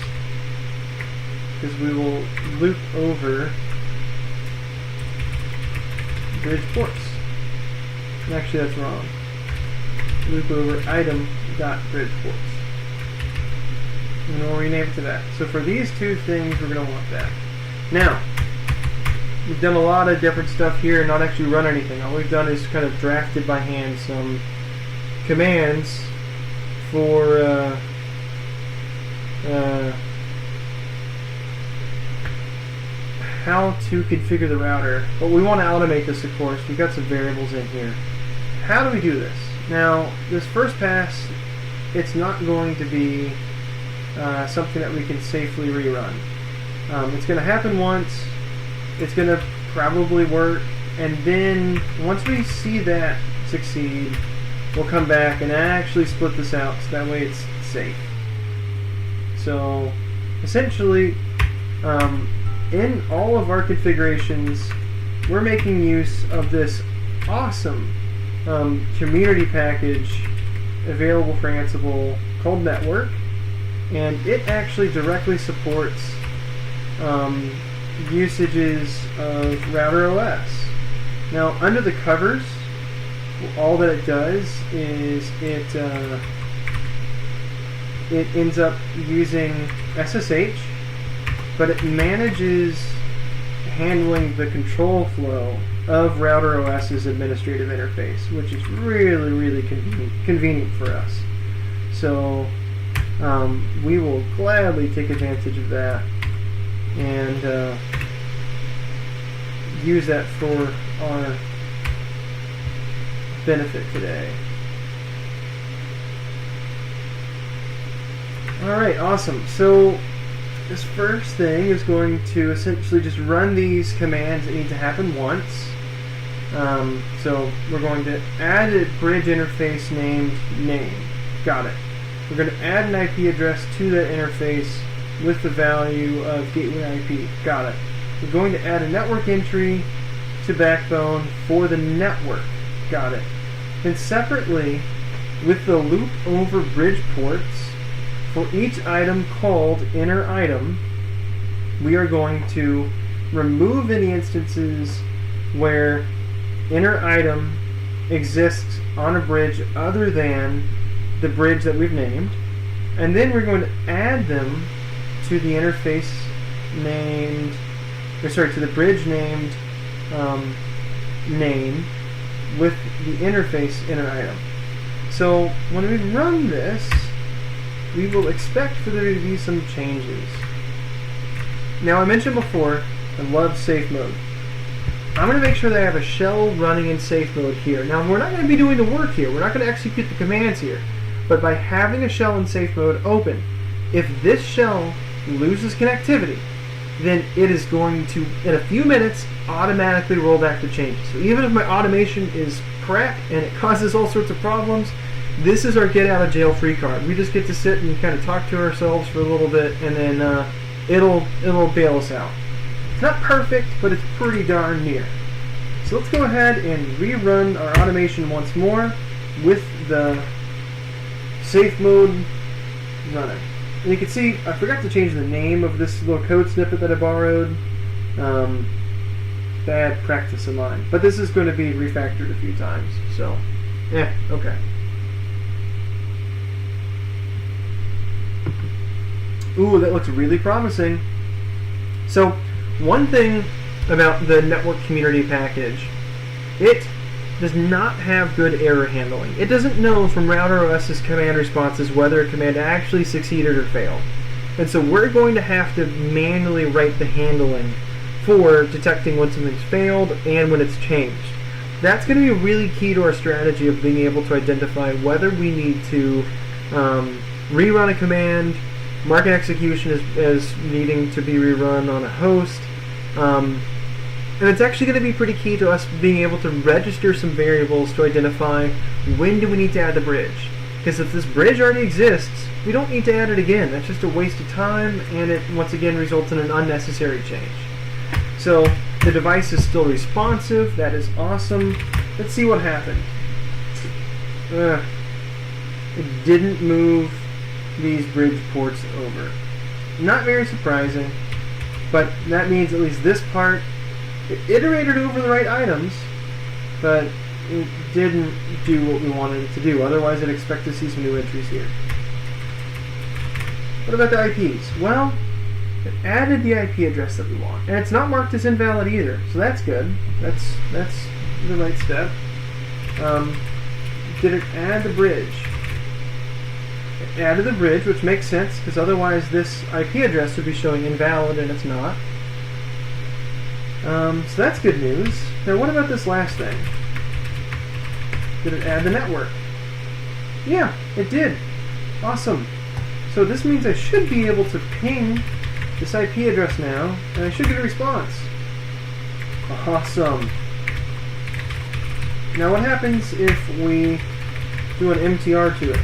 because we will loop over bridge ports. Actually, that's wrong. Loop over item.bridgeports. And we'll rename it to that. So for these two things, we're going to want that. Now, we've done a lot of different stuff here and not actually run anything. All we've done is kind of drafted by hand some commands for how to configure the router. But we want to automate this, of course. We've got some variables in here. How do we do this? Now, this first pass, it's not going to be something that we can safely rerun. It's going to happen once. It's going to probably work, and then once we see that succeed, we'll come back and actually split this out so that way it's safe. So essentially, in all of our configurations, we're making use of this awesome community package available for Ansible called Network, and it actually directly supports usages of Router OS. Now, under the covers, all that it does is it ends up using SSH, but it manages handling the control flow of Router OS's administrative interface, which is really, really convenient for us. So we will gladly take advantage of that and use that for our benefit today. Alright, awesome. So this first thing is going to essentially just run these commands that need to happen once. So we're going to add a bridge interface named name. Got it. We're going to add an IP address to that interface with the value of gateway IP. Got it. We're going to add a network entry to backbone for the network. Got it. Then separately, with the loop over bridge ports, for each item called inner item, we are going to remove any instances where inner item exists on a bridge other than the bridge that we've named, and then we're going to add them to the interface named, to the bridge named name with the interface inner item. So when we run this, we will expect for there to be some changes. Now, I mentioned before, I love safe mode. I'm going to make sure that I have a shell running in safe mode here. Now, we're not going to be doing the work here. We're not going to execute the commands here. But by having a shell in safe mode open, if this shell loses connectivity, then it is going to, in a few minutes, automatically roll back the changes. So even if my automation is crap and it causes all sorts of problems, this is our get out of jail free card. We just get to sit and kind of talk to ourselves for a little bit, and then it'll bail us out. It's not perfect, but it's pretty darn near. So let's go ahead and rerun our automation once more with the safe mode running. And you can see I forgot to change the name of this little code snippet that I borrowed. Bad practice of mine. But this is going to be refactored a few times. So, okay. Ooh, that looks really promising. So, one thing about the network community package, it does not have good error handling. It doesn't know from RouterOS's command responses whether a command actually succeeded or failed. And so we're going to have to manually write the handling for detecting when something's failed and when it's changed. That's going to be really key to our strategy of being able to identify whether we need to rerun a command, mark an execution as needing to be rerun on a host, and it's actually going to be pretty key to us being able to register some variables to identify when do we need to add the bridge. Because if this bridge already exists, we don't need to add it again. That's just a waste of time, and it once again results in an unnecessary change. So the device is still responsive. That is awesome. Let's see what happened. It didn't move these bridge ports over. Not very surprising, but that means at least this part, it iterated over the right items, but it didn't do what we wanted it to do. Otherwise, I'd expect to see some new entries here. What about the IPs? Well, it added the IP address that we want, and it's not marked as invalid either, so that's good. That's the right step. Did it add the bridge? It added the bridge, which makes sense, because otherwise this IP address would be showing invalid, and it's not. So that's good news. Now what about this last thing? Did it add the network? Yeah, it did. Awesome. So this means I should be able to ping this IP address now, and I should get a response. Awesome. Now what happens if we do an MTR to it?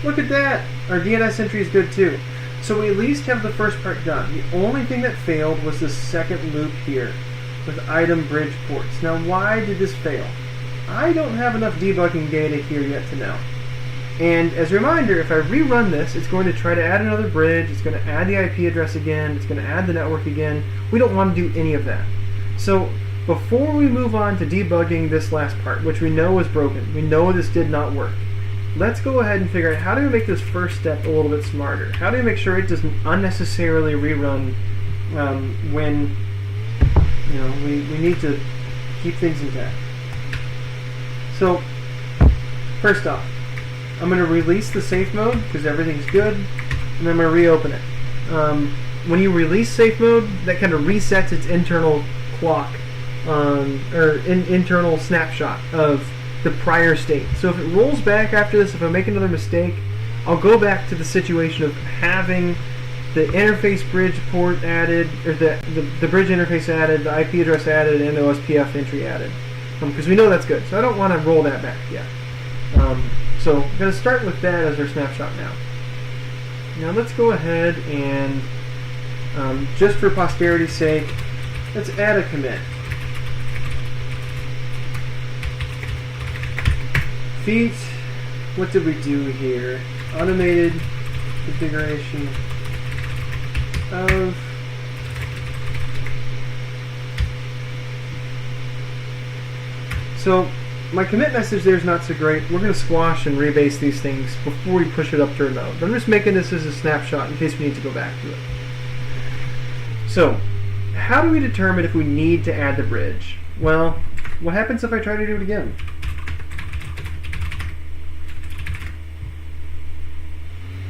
Look at that! Our DNS entry is good too. So we at least have the first part done. The only thing that failed was the second loop here with item bridge ports. Now why did this fail? I don't have enough debugging data here yet to know. And as a reminder, if I rerun this, it's going to try to add another bridge, it's going to add the IP address again, it's going to add the network again. We don't want to do any of that. So before we move on to debugging this last part, which we know is broken, we know this did not work, let's go ahead and figure out how do we make this first step a little bit smarter. How do we make sure it doesn't unnecessarily rerun when we need to keep things intact. So first off, I'm going to release the safe mode because everything's good, and then I'm going to reopen it. When you release safe mode, that kind of resets its internal clock or internal snapshot of the prior state. So if it rolls back after this, if I make another mistake, I'll go back to the situation of having the interface bridge port added, or the bridge interface added, the IP address added, and the OSPF entry added. Because we know that's good. So I don't want to roll that back yet. So I'm going to start with that as our snapshot now. Now let's go ahead and, just for posterity's sake, let's add a commit. Feat, what did we do here? Automated configuration of So my commit message there is not so great. We're going to squash and rebase these things before we push it up to remote. But I'm just making this as a snapshot in case we need to go back to it. So, how do we determine if we need to add the bridge? Well, what happens if I try to do it again?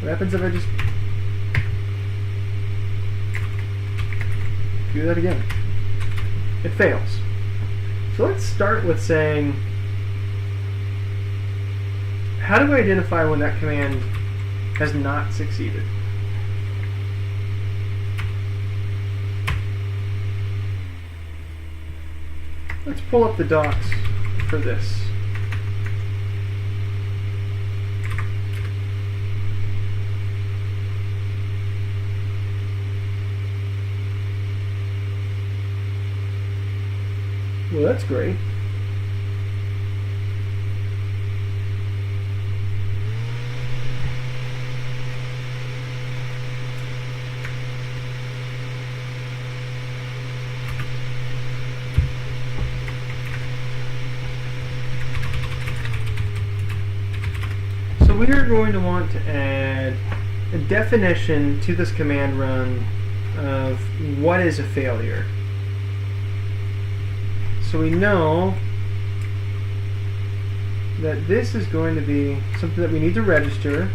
What happens if I just do that again? It fails. So let's start with saying, how do I identify when that command has not succeeded? Let's pull up the docs for this. Well, that's great. So we are going to want to add a definition to this command run of what is a failure. So we know that this is going to be something that we need to register.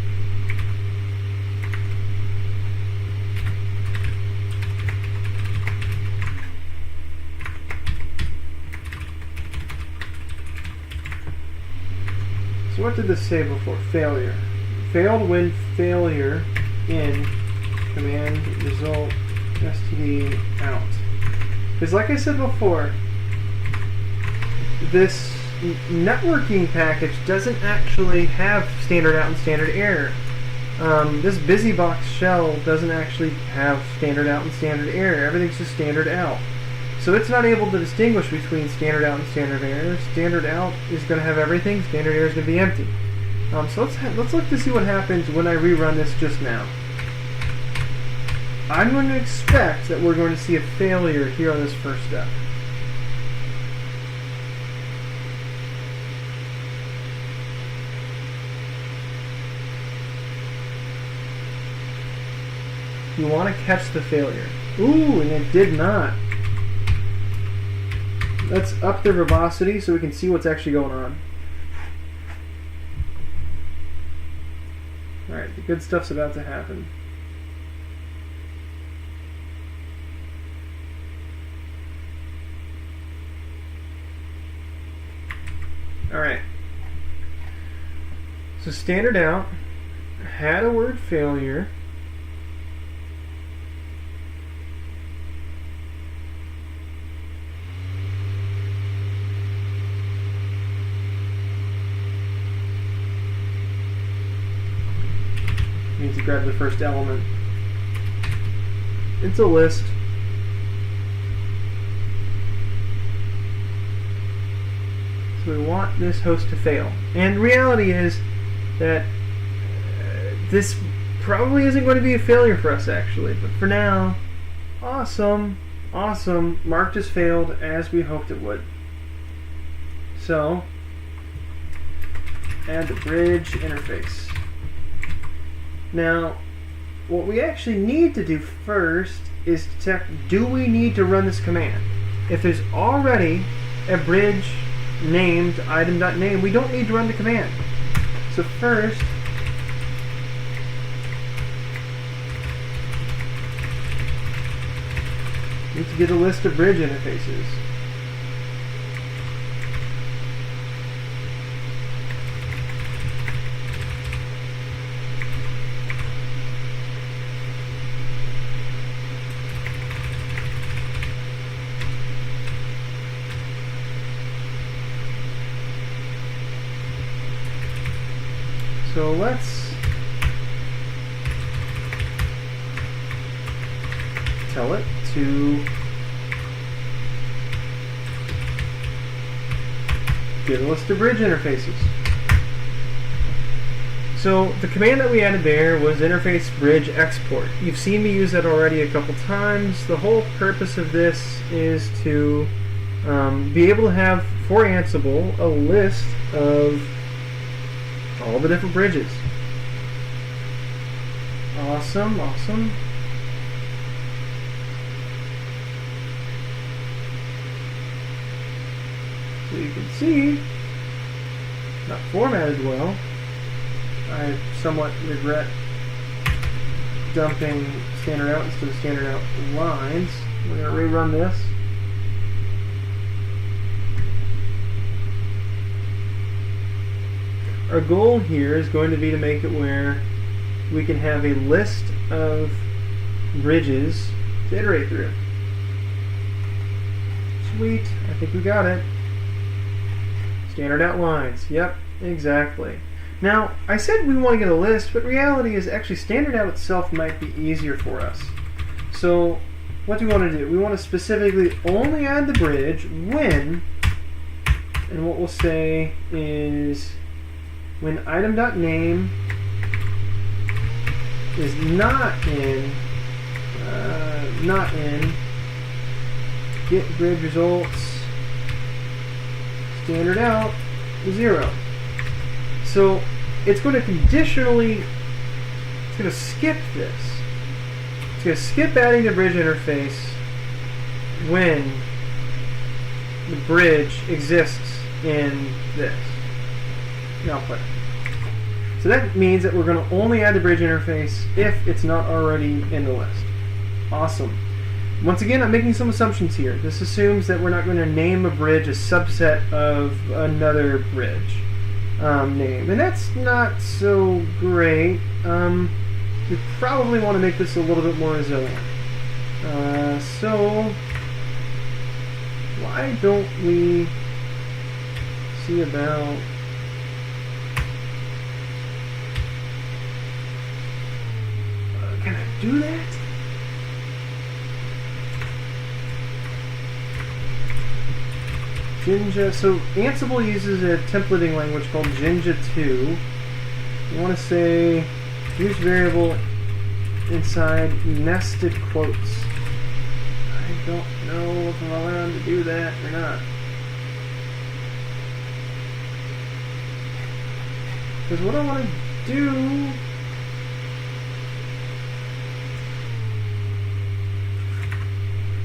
So what did this say before? Failure. Failed when failure in command result std out. Because like I said before, this networking package doesn't actually have standard out and standard error. This BusyBox shell doesn't actually have standard out and standard error. Everything's just standard out. So it's not able to distinguish between standard out and standard error. Standard out is going to have everything. Standard error is going to be empty. So let's look to see what happens when I rerun this just now. I'm going to expect that we're going to see a failure here on this first step. You want to catch the failure. Ooh, and it did not. Let's up the verbosity so we can see what's actually going on. Alright, the good stuff's about to happen. Alright. So standard out had a word failure. Need to grab the first element. It's a list. So we want this host to fail. And reality is that this probably isn't going to be a failure for us actually. But for now, awesome, awesome, marked as failed as we hoped it would. So, add the bridge interface. Now, what we actually need to do first is to check, do we need to run this command? If there's already a bridge named item.name, we don't need to run the command. So first, we need to get a list of bridge interfaces. So let's tell it to get a list of bridge interfaces. So the command that we added there was interface bridge export. You've seen me use that already a couple times. The whole purpose of this is to be able to have, for Ansible, a list of all the different bridges. Awesome, awesome. So you can see, not formatted well. I somewhat regret dumping standard out instead of standard out lines. We're going to rerun this. Our goal here is going to be to make it where we can have a list of bridges to iterate through. Sweet, I think we got it. Standard out lines, yep, exactly. Now, I said we want to get a list, but reality is actually standard out itself might be easier for us. So, what do we want to do? We want to specifically only add the bridge when, and what we'll say is, when item.name is not in get bridge results standard out 0. So it's going to conditionally, it's going to skip this. It's going to skip adding the bridge interface when the bridge exists in this output. So that means that we're going to only add the bridge interface if it's not already in the list. Awesome. Once again, I'm making some assumptions here. This assumes that we're not going to name a bridge a subset of another bridge name. And that's not so great. We probably want to make this a little bit more resilient. So, why don't we see about... can I do that? Jinja, so Ansible uses a templating language called Jinja 2. You want to say use variable inside nested quotes. I don't know if I'm allowed to do that or not. Because what I want to do...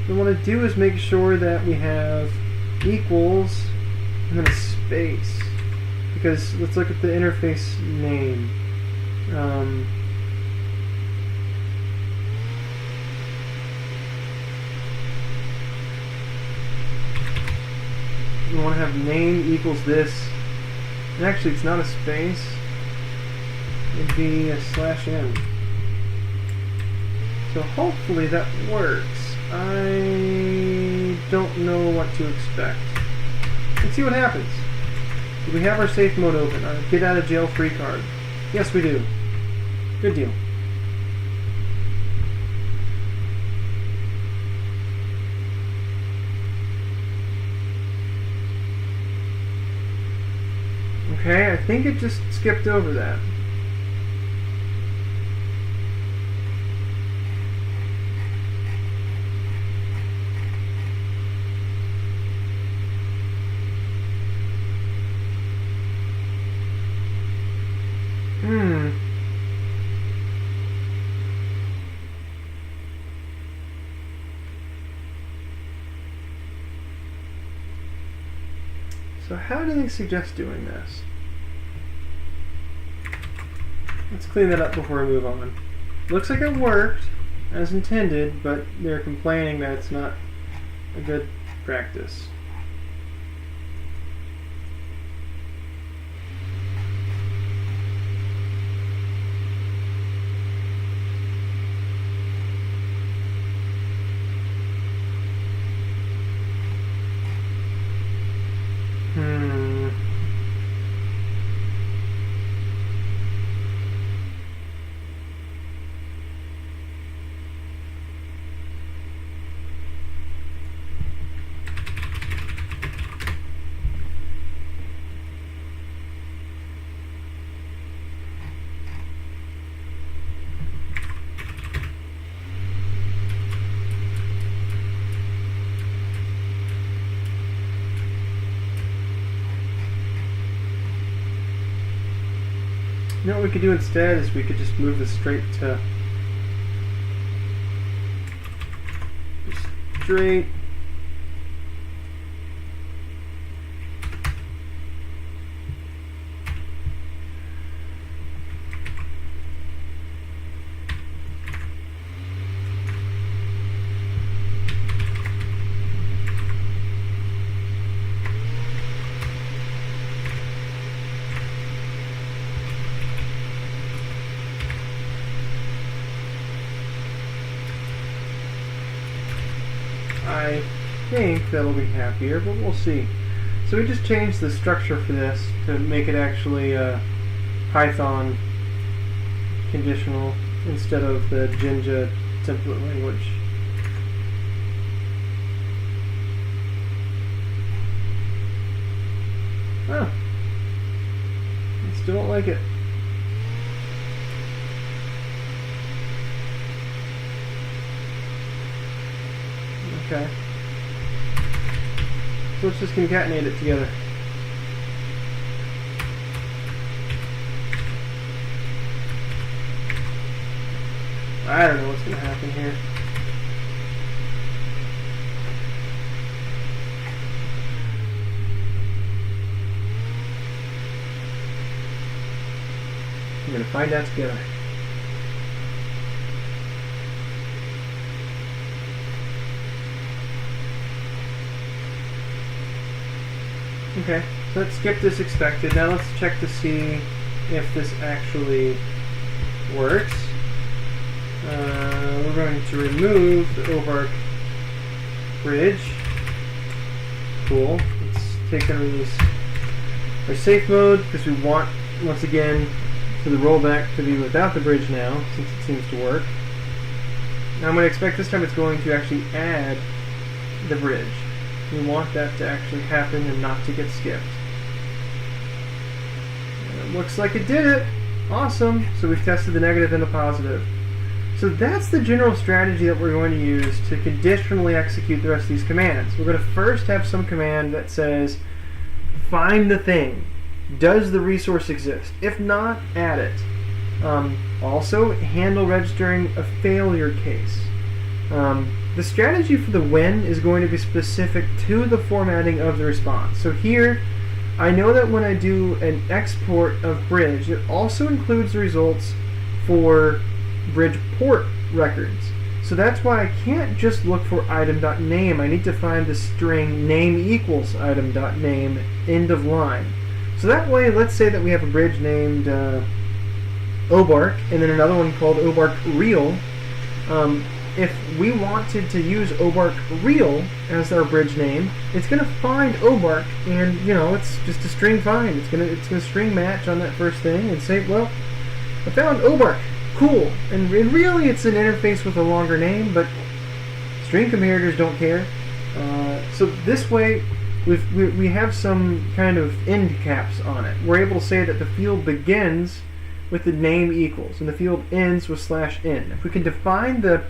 what I want to do is make sure that we have equals and then a space, because let's look at the interface name. We want to have name equals this, and actually it's not a space, it'd be a /n. So hopefully that works. I don't know what to expect. Let's see what happens. Do we have our safe mode open? Our get out of jail free card? Yes, we do. Good deal. Okay, I think it just skipped over that. So how do they suggest doing this? Let's clean that up before we move on. Looks like it worked as intended, but they're complaining that it's not a good practice. You know what we could do instead is we could just move this straight to straight. I think that'll be happier, but we'll see. So we just changed the structure for this to make it actually Python conditional instead of the Jinja template language. Oh, I still don't like it. Okay. So let's just concatenate it together. I don't know what's going to happen here. We're going to find out together. Okay, so let's skip this expected. Now let's check to see if this actually works. We're going to remove the OBARC bridge. Cool. Let's take and release our safe mode because we want, once again, for the rollback to be without the bridge now, since it seems to work. Now I'm going to expect this time it's going to actually add the bridge. We want that to actually happen and not to get skipped. And it looks like it did it. Awesome. So we've tested the negative and the positive. So that's the general strategy that we're going to use to conditionally execute the rest of these commands. We're going to first have some command that says, find the thing. Does the resource exist? If not, add it. Also, handle registering a failure case. The strategy for the when is going to be specific to the formatting of the response. So here, I know that when I do an export of bridge, it also includes the results for bridge port records. So that's why I can't just look for item.name. I need to find the string name equals item.name end of line. So that way, let's say that we have a bridge named OBARC and then another one called OBARC real. If we wanted to use OBARC real as our bridge name, it's going to find OBARC, and you know it's just a string find. It's going to string match on that first thing and say, well, I found OBARC. Cool. And really, it's an interface with a longer name, but string comparators don't care. So this way, we have some kind of end caps on it. We're able to say that the field begins with the name equals, and the field ends with /n. If we can define the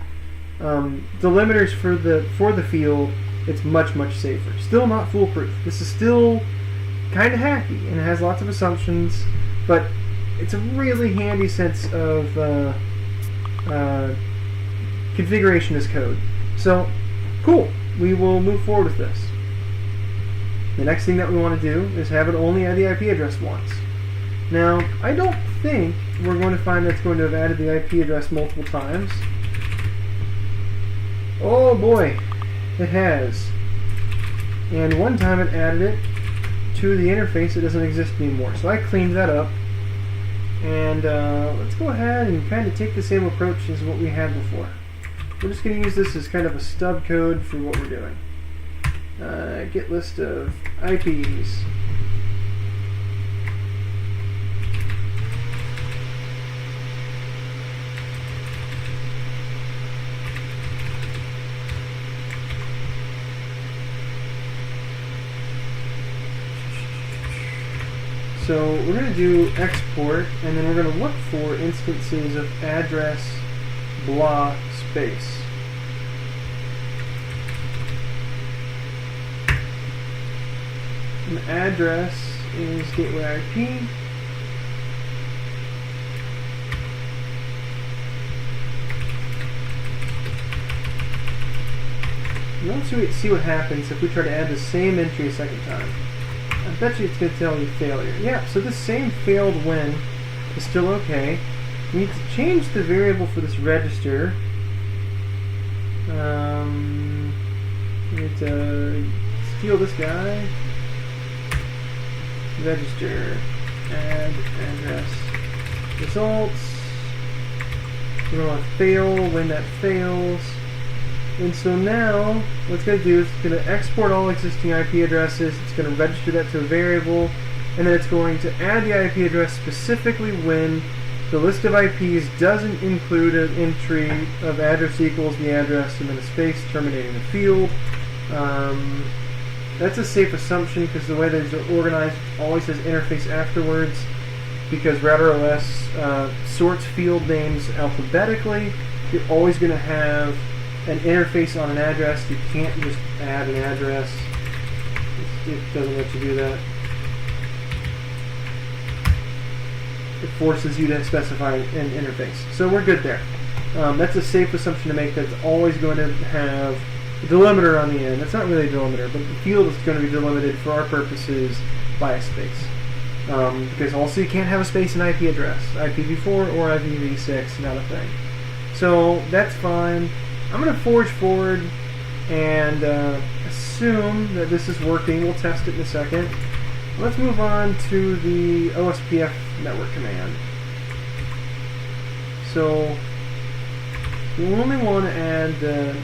delimiters for the field, it's much safer. Still not foolproof. This is still kind of hacky, and it has lots of assumptions, but it's a really handy sense of configuration as code. So, cool. We will move forward with this. The next thing that we want to do is have it only add the IP address once. Now, I don't think we're going to find that's going to have added the IP address multiple times. Oh boy, it has. And one time it added it to the interface that doesn't exist anymore. So I cleaned that up. And let's go ahead and kind of take the same approach as what we had before. We're just going to use this as kind of a stub code for what we're doing. Get list of IPs. So we're going to do export, and then we're going to look for instances of address blah space. And the address is gateway IP. Now let's see what happens if we try to add the same entry a second time. I bet you it's going to tell you failure. Yeah, so this same failed when is still okay. We need to change the variable for this register. We need to steal this guy. Register. Add address. Results. We're going to fail when that fails. And so now, what it's going to do is it's going to export all existing IP addresses, it's going to register that to a variable, and then it's going to add the IP address specifically when the list of IPs doesn't include an entry of address equals the address and then a space terminating the field. That's a safe assumption because the way these are organized always has interface afterwards, because RouterOS sorts field names alphabetically. You're always going to have an interface on an address. You can't just add an address. It doesn't let you do that. It forces you to specify an interface. So we're good there. That's a safe assumption to make, that it's always going to have a delimiter on the end. It's not really a delimiter, but the field is going to be delimited for our purposes by a space. Because also you can't have a space in IP address. IPv4 or IPv6, not a thing. So that's fine. I'm going to forge forward and assume that this is working. We'll test it in a second. Let's move on to the OSPF network command. So we only want to add the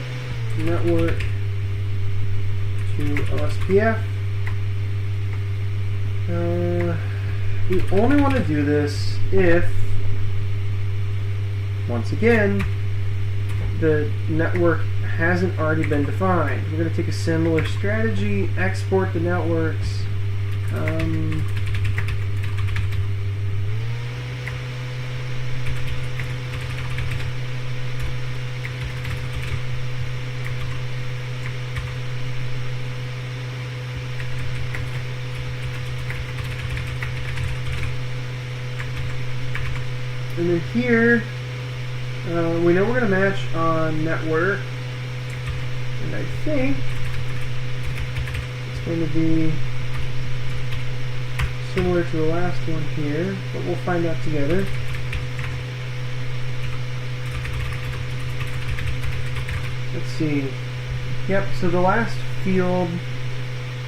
network to OSPF. We only want to do this if, once again, the network hasn't already been defined. We're going to take a similar strategy, export the networks. And then here, we know we're going to match on network, and I think it's going to be similar to the last one here, but we'll find out together. Let's see. Yep, so the last field,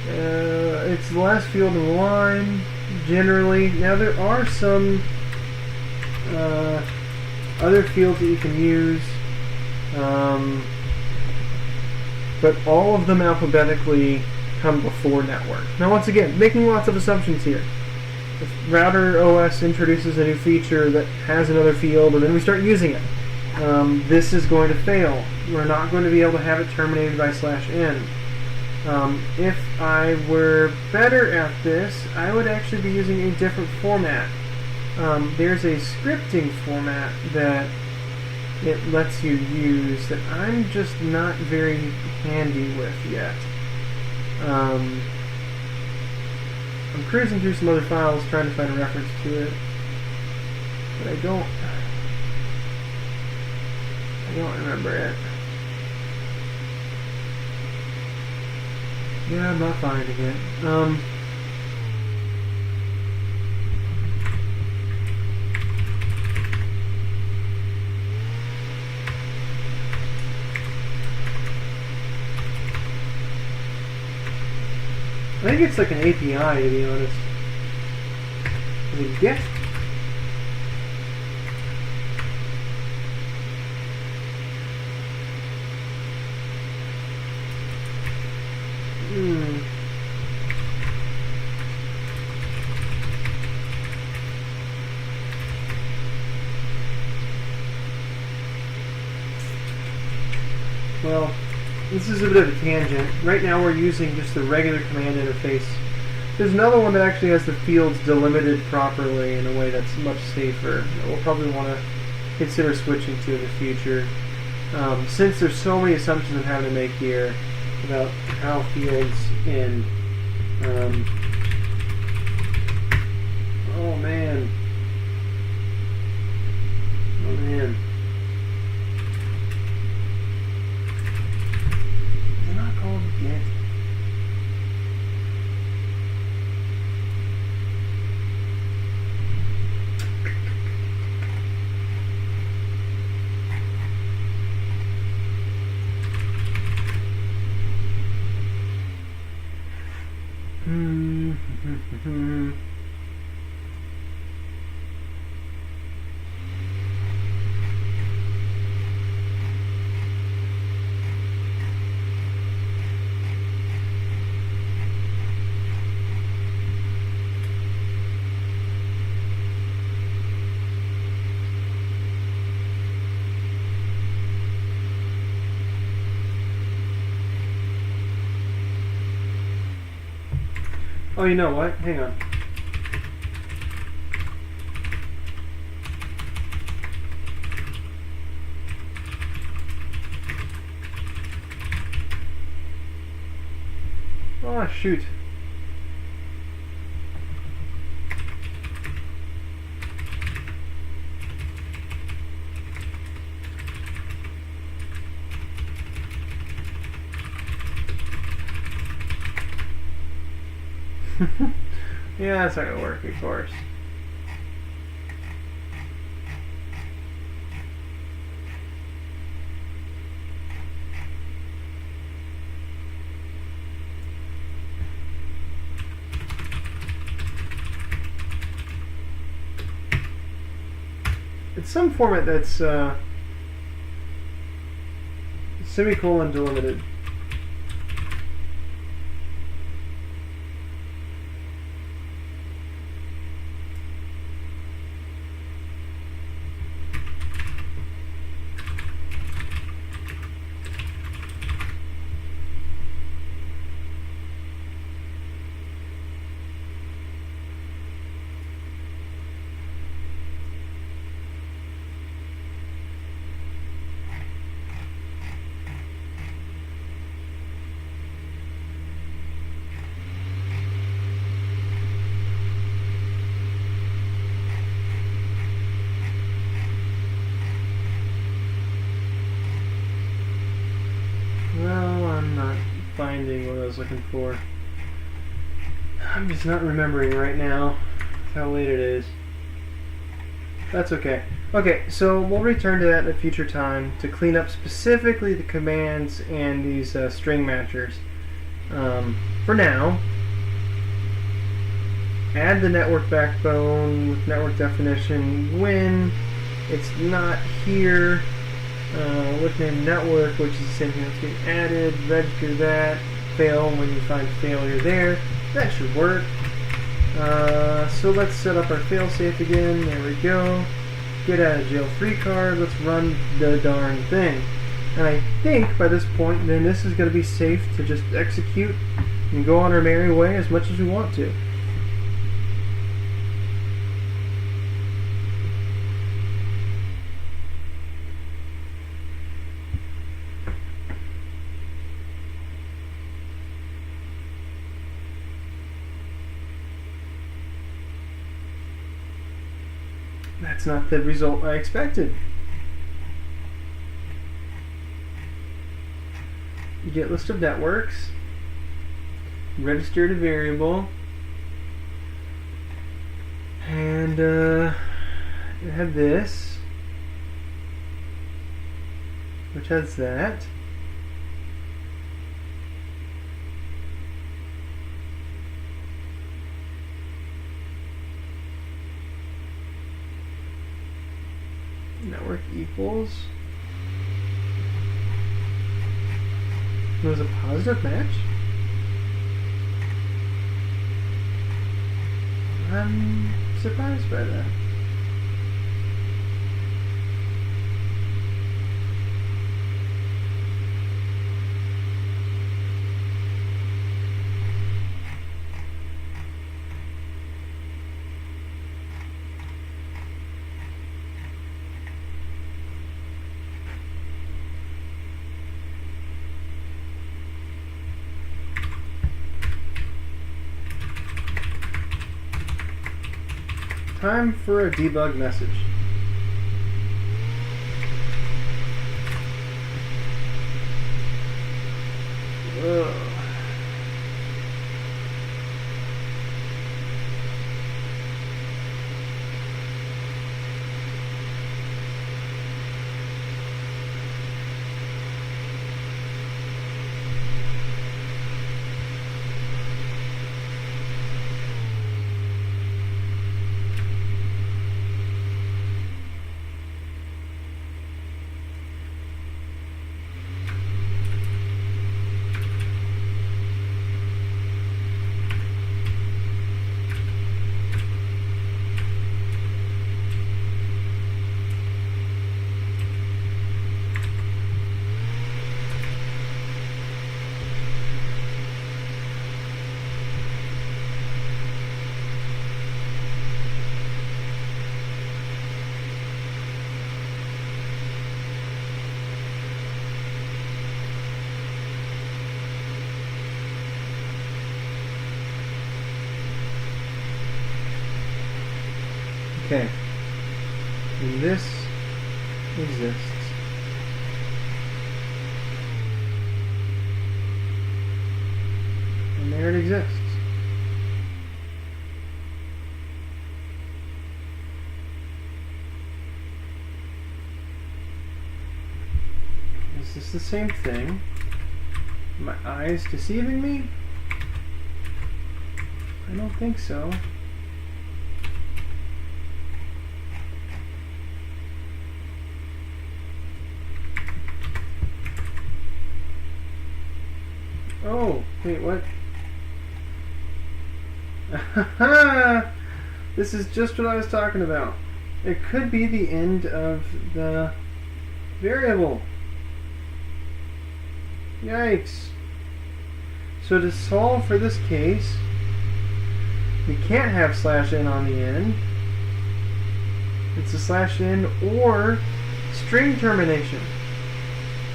it's the last field in the line, generally. Now there are some other fields that you can use, but all of them alphabetically come before network. Now once again, making lots of assumptions here. If RouterOS introduces a new feature that has another field and then we start using it, this is going to fail. We're not going to be able to have it terminated by /n. If I were better at this, I would actually be using a different format. There's a scripting format that it lets you use that I'm just not very handy with yet. I'm cruising through some other files trying to find a reference to it, but I don't remember it. Yeah, I'm not finding it. I think it's like an API, to be honest. Is it Git? Well, this is a bit of a tangent. Right now we're using just the regular command interface. There's another one that actually has the fields delimited properly in a way that's much safer that we'll probably want to consider switching to in the future. Since there's so many assumptions I'm having to make here about how fields end. Oh man. Oh man. Is it not get. Oh, you know what? Hang on. Oh, shoot. Yeah, that's not gonna work, of course. It's some format that's semicolon delimited. Well, I'm not finding what I was looking for. I'm just not remembering right now how late it is. That's okay. Okay, so we'll return to that at a future time to clean up specifically the commands and these string matchers. For now, add the network backbone with network definition when it's not here. With name network, which is the same thing that's getting added. Register that. Fail when you find failure there. That should work. So let's set up our failsafe again. There we go. Get out of jail free card. Let's run the darn thing. And I think by this point, then this is going to be safe to just execute and go on our merry way as much as we want to. That's not the result I expected. Get list of networks, registered a variable, and it had this, which has that. Network equals. It was a positive match? I'm surprised by that. Time for a debug message. Ugh. Okay, and this exists. And there it exists. Is this the same thing? Are my eyes deceiving me? I don't think so. Oh, wait, what? This is just what I was talking about. It could be the end of the variable. Yikes. So to solve for this case, we can't have /n on the end. It's a /n or string termination.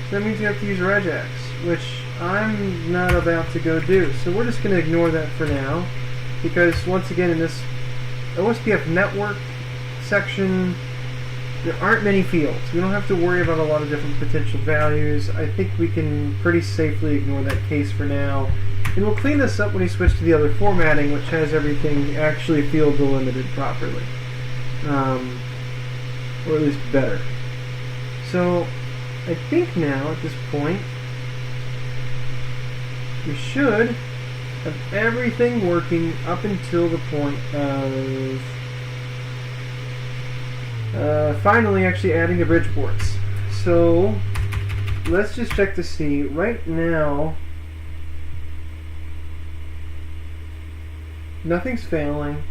So that means you have to use regex, which I'm not about to go do. So we're just going to ignore that for now, because once again in this OSPF network section there aren't many fields. We don't have to worry about a lot of different potential values. I think we can pretty safely ignore that case for now, and we'll clean this up when we switch to the other formatting, which has everything actually field delimited properly, or at least better. So I think now at this point we should have everything working up until the point of finally actually adding the bridge ports. So let's just check to see. Right now nothing's failing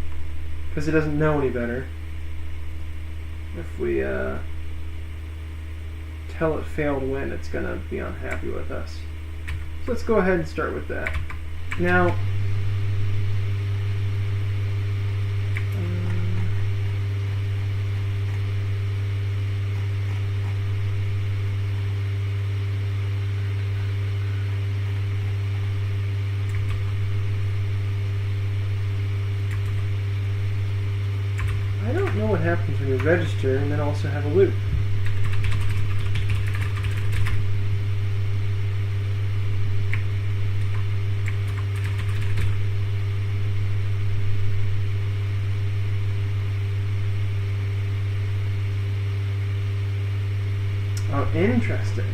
because it doesn't know any better. If we tell it failed when, it's going to be unhappy with us. So let's go ahead and start with that. Now, I don't know what happens when you register and then also have a loop. Oh, interesting.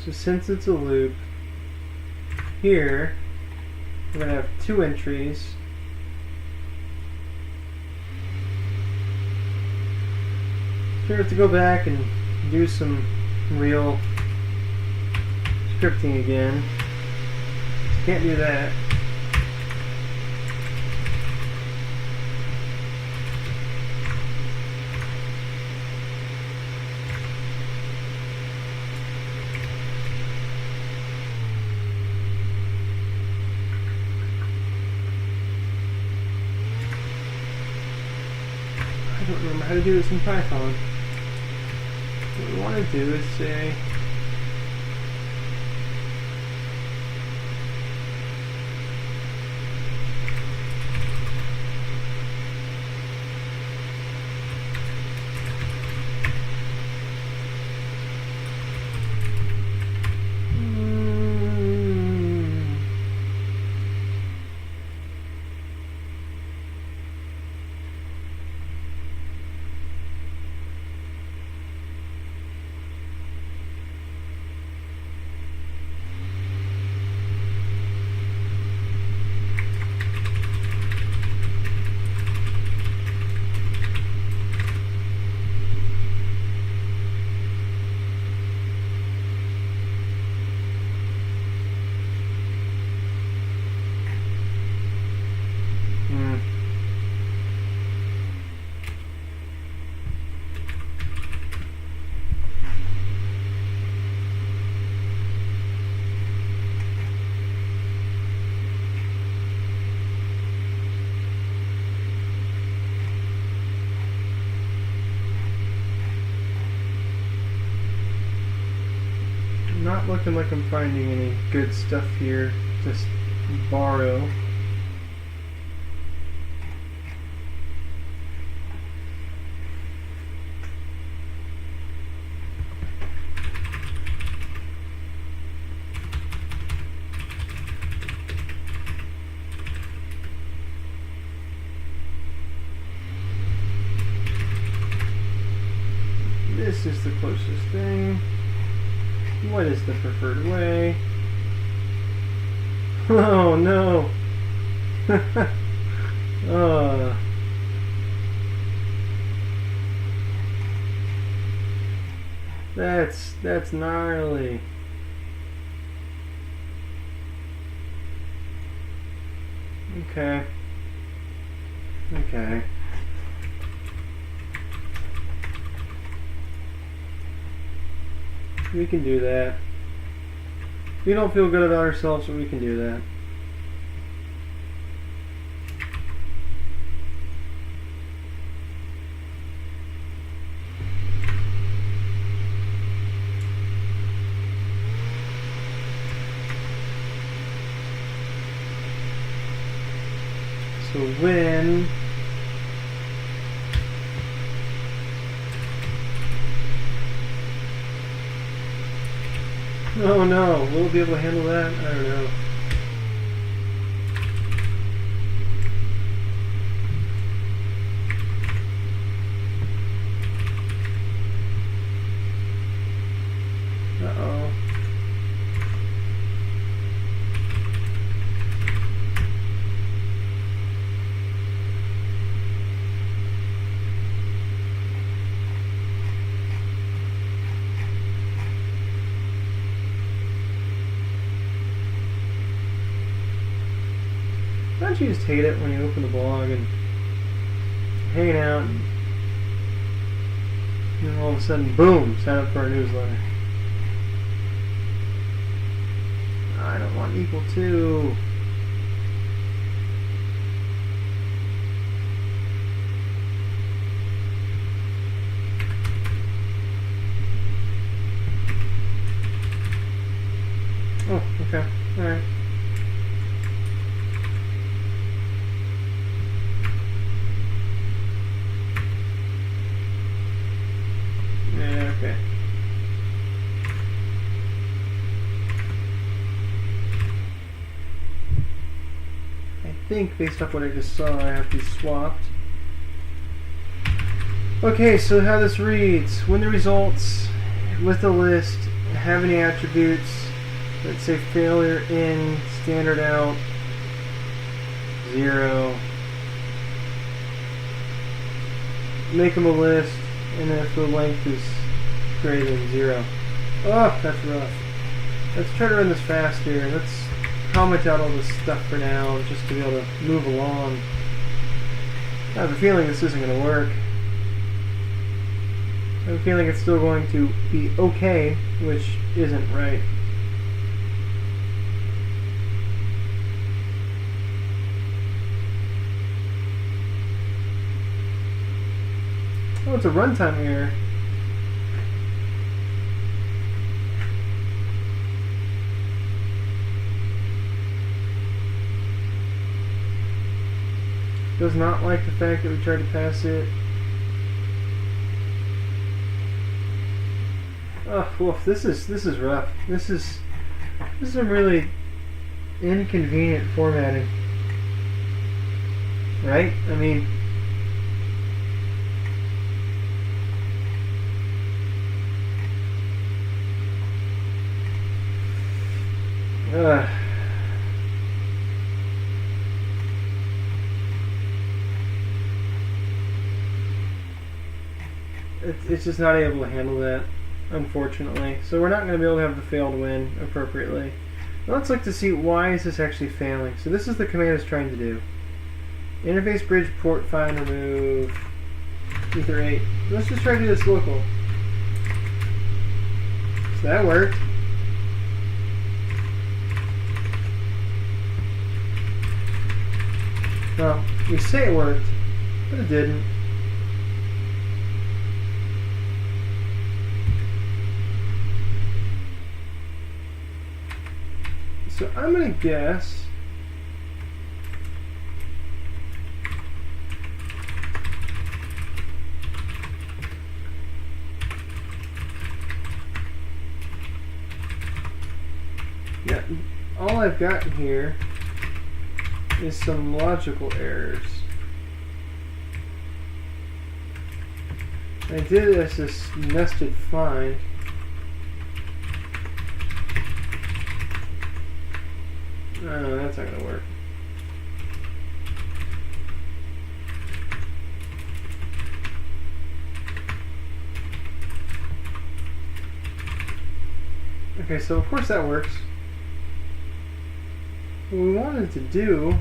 So since it's a loop, here we're going to have two entries. Here we have to go back and do some real scripting again. Can't do that. I don't remember how to do this in Python. want to do is say not looking like I'm finding any good stuff here. Just borrow. This is the closest thing. What is the preferred way? Oh no! That's gnarly. Okay. Okay. We can do that. We don't feel good about ourselves, but we can do that. So when oh no, we'll be able to handle that? I don't know. Uh-oh. Don't you just hate it when you open the blog and hanging out and then all of a sudden, boom, sign up for our newsletter. I don't want equal to. Oh, okay, alright. Okay. I think based off what I just saw, I have these swapped. Okay, so how this reads: when the results with the list have any attributes, let's say failure in, standard out, 0, make them a list, and then if the length is greater than 0. Oh, that's rough. Let's try to run this fast here. Let's comment out all this stuff for now, just to be able to move along. I have a feeling this isn't going to work. I have a feeling it's still going to be okay, which isn't right. Oh, it's a runtime error. Does not like the fact that we tried to pass it. Oh, woof, this is rough. This is some really inconvenient formatting. Right? I mean, it's just not able to handle that, unfortunately. So we're not going to be able to have the failed win appropriately. Now let's look to see why is this actually failing. So this is the command it's trying to do. Interface bridge port find remove ether 8. Let's just try to do this local. So that worked. Well, we say it worked, but it didn't. So I'm going to guess all I've got here is some logical errors. I did this nested find. No, that's not going to work. Okay, so of course that works. What we wanted to do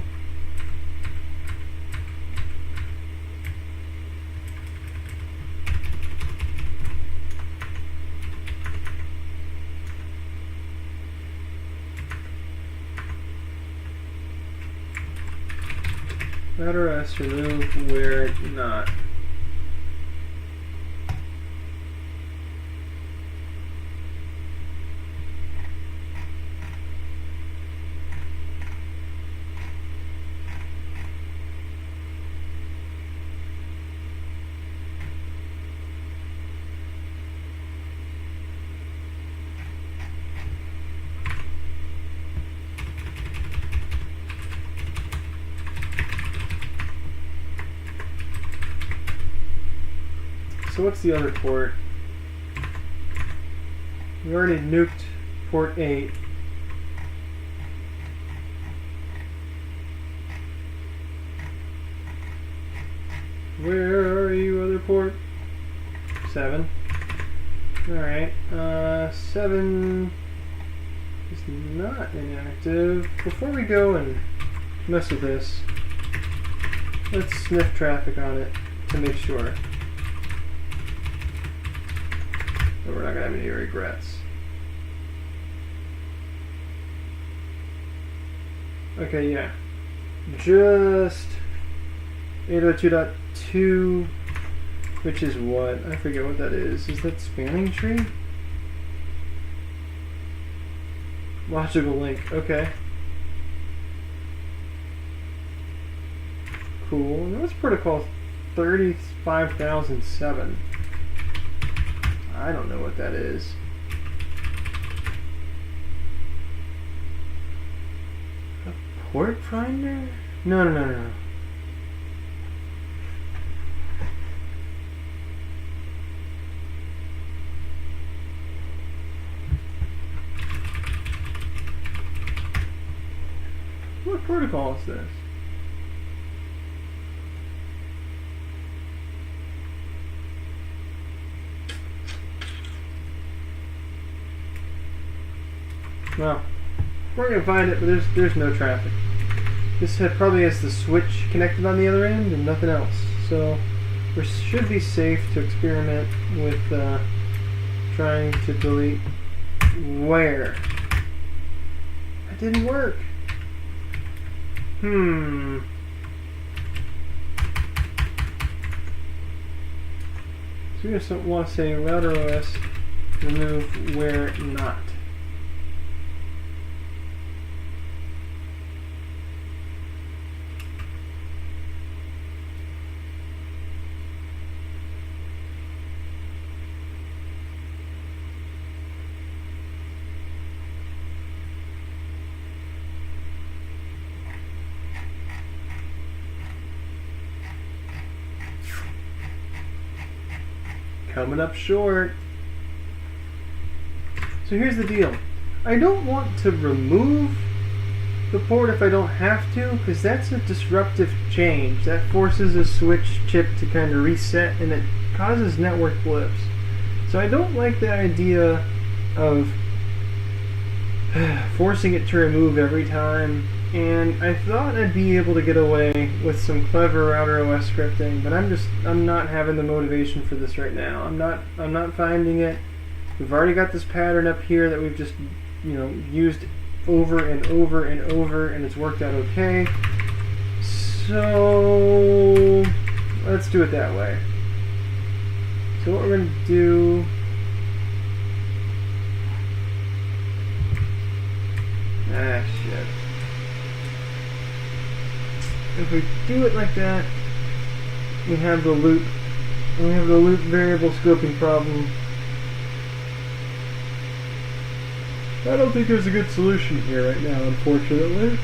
router S remove where not. So what's the other port? We already nuked port 8. Where are you, other port? 7. Alright, 7 is not inactive. Before we go and mess with this, let's sniff traffic on it to make sure. So we're not going to have any regrets. Okay, yeah. Just 802.2, which is what? I forget what that is. Is that spanning tree? Logical link, okay. Cool. And what's protocol 35007? I don't know what that is. A port finder? No. What protocol is this? Well, we're going to find it, but there's no traffic. This probably has the switch connected on the other end and nothing else. So we should be safe to experiment with trying to delete where. That didn't work. So we just want to say router OS remove where not. coming up short. So here's the deal. I don't want to remove the port if I don't have to, because that's a disruptive change. That forces a switch chip to kind of reset, and it causes network blips. So I don't like the idea of forcing it to remove every time, and I thought I'd be able to get away with some clever router OS scripting, but I'm not having the motivation for this right now. I'm not finding it. We've already got this pattern up here that we've just, used over and over and over, and it's worked out okay. So let's do it that way. So what we're going to do, shit. If we do it like that, we have the loop, and we have the loop variable scoping problem. I don't think there's a good solution here right now, unfortunately.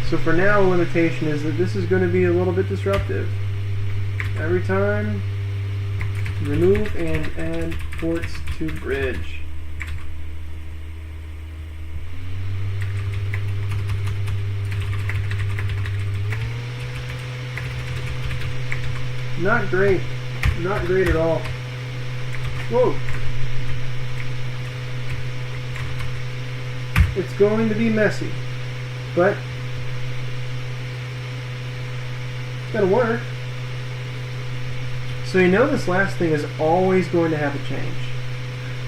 So for now, a limitation is that this is going to be a little bit disruptive. Every time, remove and add ports to bridge. Not great. Not great at all. Whoa. It's going to be messy, but it's going to work. So this last thing is always going to have a change.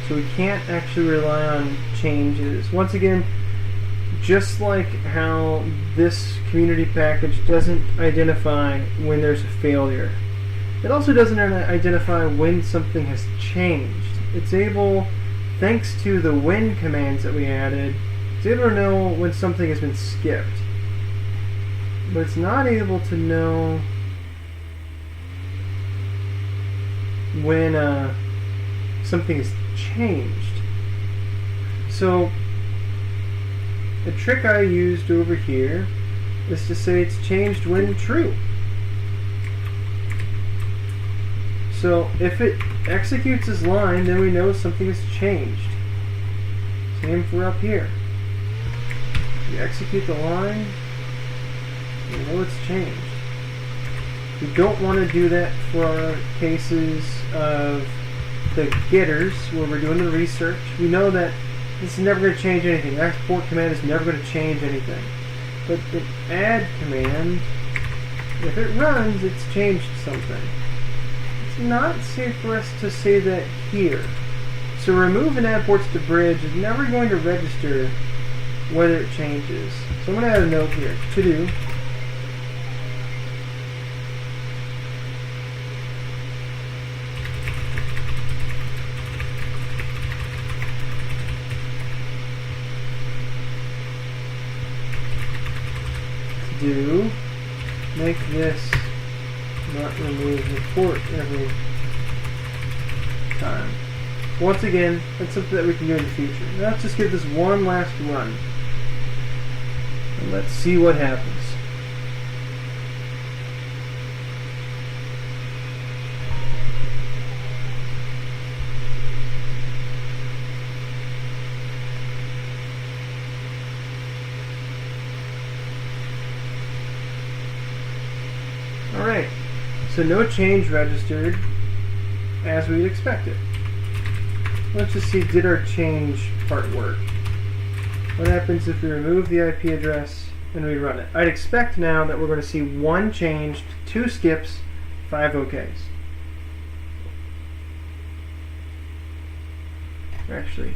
So we can't actually rely on changes. Once again, just like how this community package doesn't identify when there's a failure, it also doesn't identify when something has changed. It's able, thanks to the when commands that we added, it's able to know when something has been skipped. But it's not able to know when something has changed. So the trick I used over here is to say it's changed when true. So if it executes this line, then we know something has changed. Same for up here. You execute the line, you know it's changed. We don't want to do that for our cases of the getters, where we're doing the research. We know that this is never going to change anything. The export command is never going to change anything. But the add command, if it runs, it's changed something. It's not safe for us to say that here. So remove and add ports to bridge is never going to register whether it changes. So I'm going to add a note here. To do. Make this not remove the port every time. Once again, that's something that we can do in the future. Now let's just give this one last run. And let's see what happens. Alright, so no change registered as we'd expected. Let's just see, did our change part work? What happens if we remove the IP address and we run it? I'd expect now that we're going to see 1 changed, 2 skips, 5 OKs. Actually,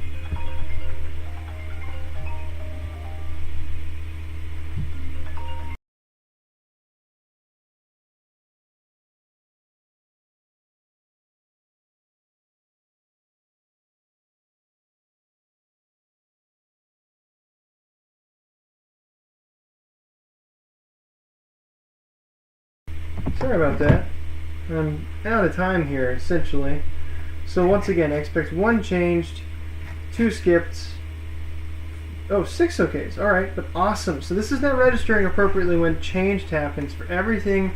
sorry about that. I'm out of time here, essentially. So once again, I expect 1 changed, 2 skipped, 6 OKs. Alright, but awesome. So this is not registering appropriately when changed happens for everything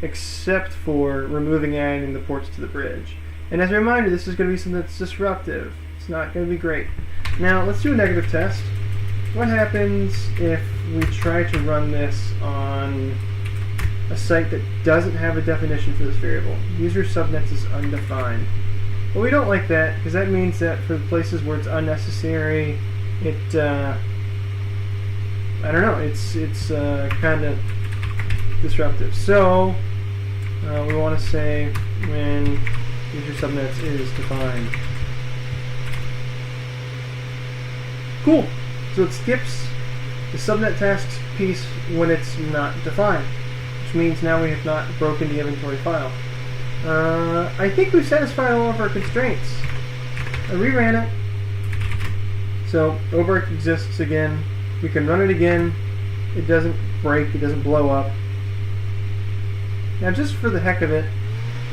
except for removing and adding the ports to the bridge. And as a reminder, this is going to be something that's disruptive. It's not going to be great. Now, let's do a negative test. What happens if we try to run this on a site that doesn't have a definition for this variable? User subnets is undefined. Well, we don't like that, because that means that for the places where it's unnecessary, I don't know, it's kind of disruptive. So we want to say when user subnets is defined. Cool. So it skips the subnet tasks piece when it's not defined, which means now we have not broken the inventory file. I think we've satisfied all of our constraints. I reran it. So Oberk exists again. We can run it again. It doesn't break. It doesn't blow up. Now, just for the heck of it,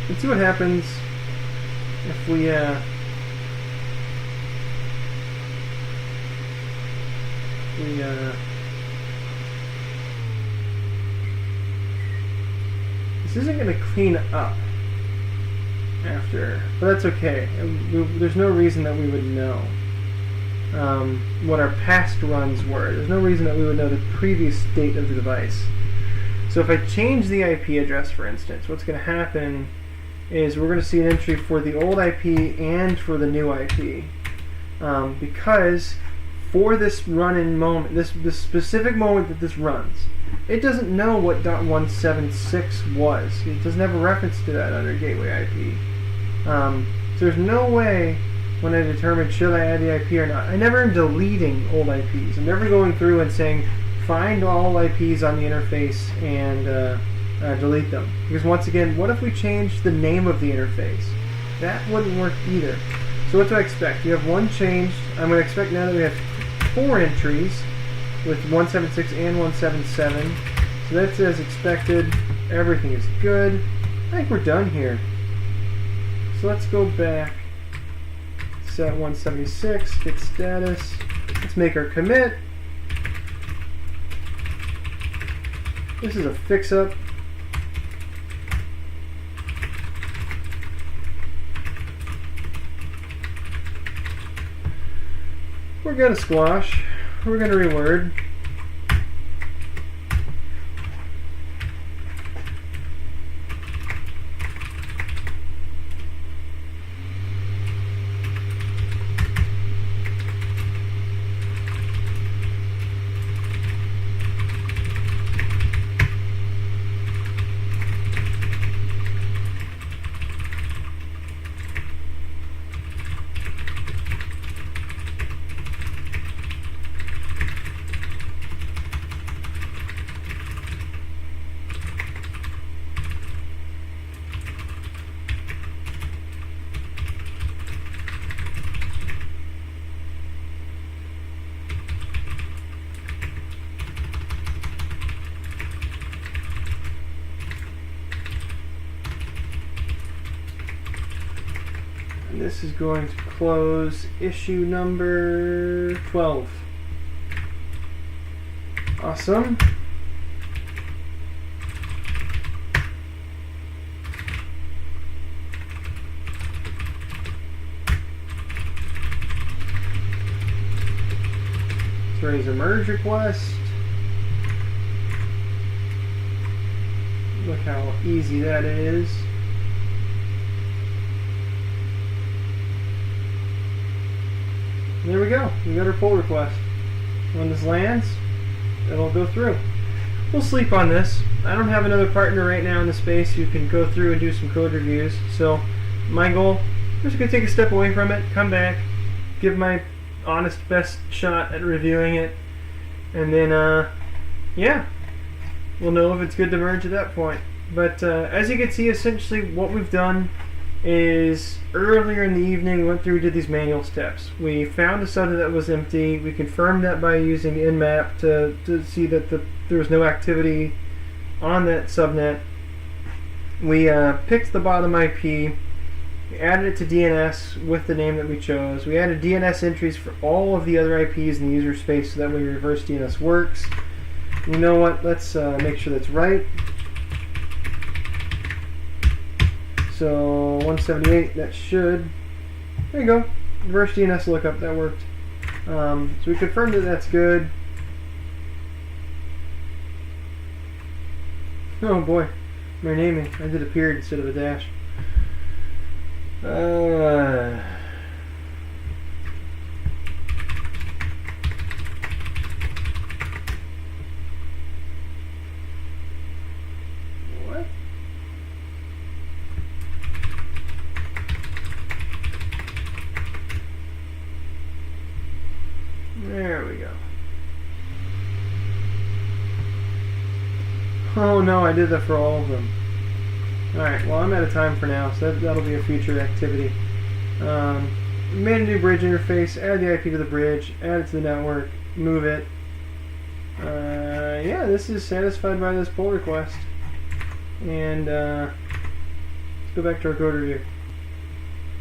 let's see what happens if we this isn't going to clean up after, but that's okay. There's no reason that we would know what our past runs were. There's no reason that we would know the previous state of the device. So if I change the IP address, for instance, what's going to happen is we're going to see an entry for the old IP and for the new IP. Because for this run-in moment, this specific moment that this runs, it doesn't know what .176 was. It doesn't have a reference to that under gateway IP. So there's no way when I determine should I add the IP or not. I never am deleting old IPs. I'm never going through and saying find all IPs on the interface and delete them. Because once again, what if we change the name of the interface? That wouldn't work either. So what do I expect? You have one changed. I'm going to expect now that we have 4 entries with 176 and 177. So that's as expected. Everything is good. I think we're done here. So let's go back. Set 176, git status. Let's make our commit. This is a fix-up. We're going to squash. We're going to reword. This is going to close issue number 12. Awesome. Let's raise a merge request. Look how easy that is. There we go. We got our pull request. When this lands, it'll go through. We'll sleep on this. I don't have another partner right now in the space who can go through and do some code reviews. So my goal, I'm just going to take a step away from it, come back, give my honest best shot at reviewing it, and then, yeah, we'll know if it's good to merge at that point. But as you can see, essentially what we've done is earlier in the evening we went through and did these manual steps. We found a subnet that was empty. We confirmed that by using nmap to see that there was no activity on that subnet. We picked the bottom IP, we added it to DNS with the name that we chose. We added DNS entries for all of the other IPs in the user space so that way reverse DNS works. You know what? Let's make sure that's right. So 178, that should, there you go, reverse DNS lookup, that worked. So we confirmed that that's good. Oh boy, my naming, I did a period instead of a dash. What? There we go. Oh no, I did that for all of them. Alright, well I'm out of time for now, so that'll be a future activity. Made a new bridge interface, add the IP to the bridge, add it to the network, move it. Yeah, this is satisfied by this pull request. And let's go back to our code review.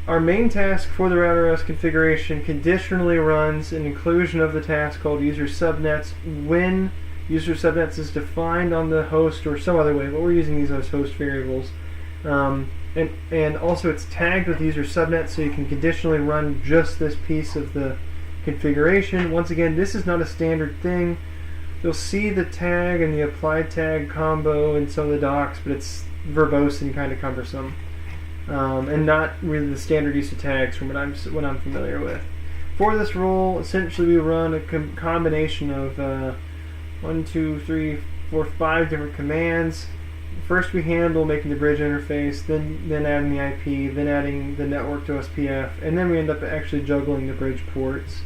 Our main task for the router OS configuration conditionally runs an inclusion of the task called user subnets when user subnets is defined on the host or some other way, but we're using these as host variables. And also it's tagged with user subnet, so you can conditionally run just this piece of the configuration. Once again, this is not a standard thing. You'll see the tag and the applied tag combo in some of the docs, but it's verbose and kind of cumbersome, and not really the standard use of tags from what I'm familiar with. For this role, essentially we run a combination of 1, 2, 3, 4, 5 different commands. First we handle making the bridge interface, then adding the IP, then adding the network to SPF, and then we end up actually juggling the bridge ports.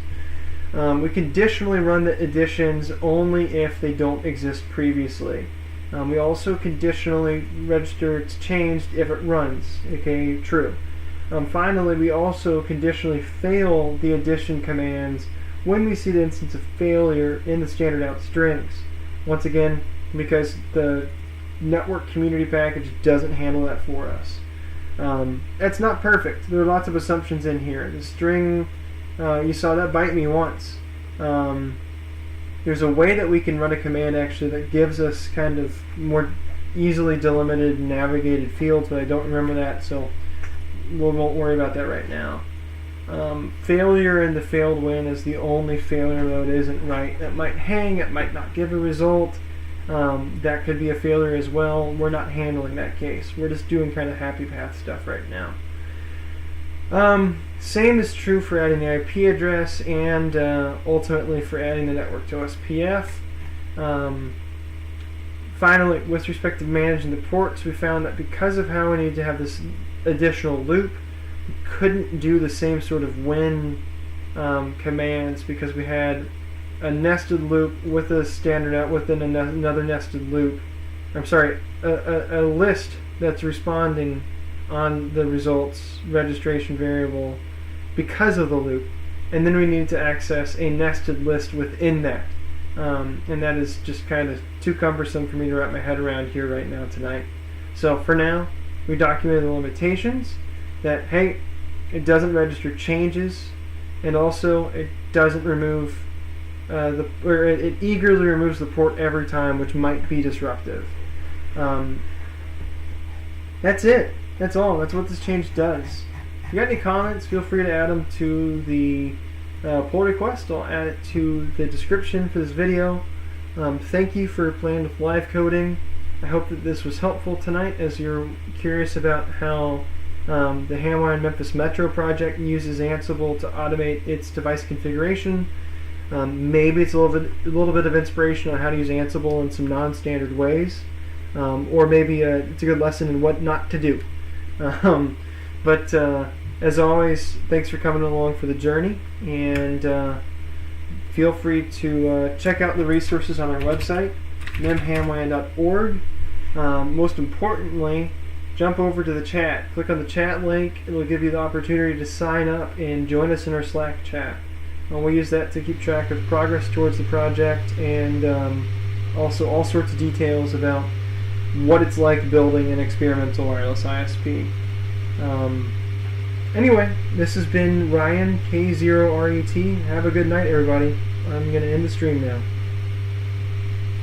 We conditionally run the additions only if they don't exist previously. We also conditionally register it's changed if it runs, okay, true. Finally, we also conditionally fail the addition commands when we see the instance of failure in the standard out strings. Once again, because the network community package doesn't handle that for us. That's not perfect. There are lots of assumptions in here. The string, you saw that bite me once. There's a way that we can run a command actually that gives us kind of more easily delimited and navigated fields, but I don't remember that, so we won't worry about that right now. Failure in the failed win is the only failure mode isn't right. That might hang, it might not give a result. That could be a failure as well. We're not handling that case. We're just doing kind of happy path stuff right now. Same is true for adding the IP address and ultimately for adding the network to SPF. Finally, with respect to managing the ports, we found that because of how we need to have this additional loop, we couldn't do the same sort of when commands because we had a nested loop with a standard out within another nested loop. I'm sorry, a list that's responding on the results registration variable because of the loop, and then we need to access a nested list within that, and that is just kind of too cumbersome for me to wrap my head around here right now tonight. So for now, we documented the limitations that, hey, it doesn't register changes, and also it doesn't remove it eagerly removes the port every time, which might be disruptive. That's it. That's all. That's what this change does. If you got any comments, feel free to add them to the pull request. I'll add it to the description for this video. Thank you for playing with live coding. I hope that this was helpful tonight as you're curious about how the HamWAN Memphis Metro project uses Ansible to automate its device configuration. Maybe it's a little bit of inspiration on how to use Ansible in some non-standard ways, or maybe it's a good lesson in what not to do. But as always, thanks for coming along for the journey, and feel free to check out the resources on our website, memhamwan.org. Most importantly, jump over to the chat. Click on the chat link. It will give you the opportunity to sign up and join us in our Slack chat. We use that to keep track of progress towards the project, and also all sorts of details about what it's like building an experimental wireless ISP. Anyway, this has been Ryan, K0RET. Have a good night, everybody. I'm going to end the stream now.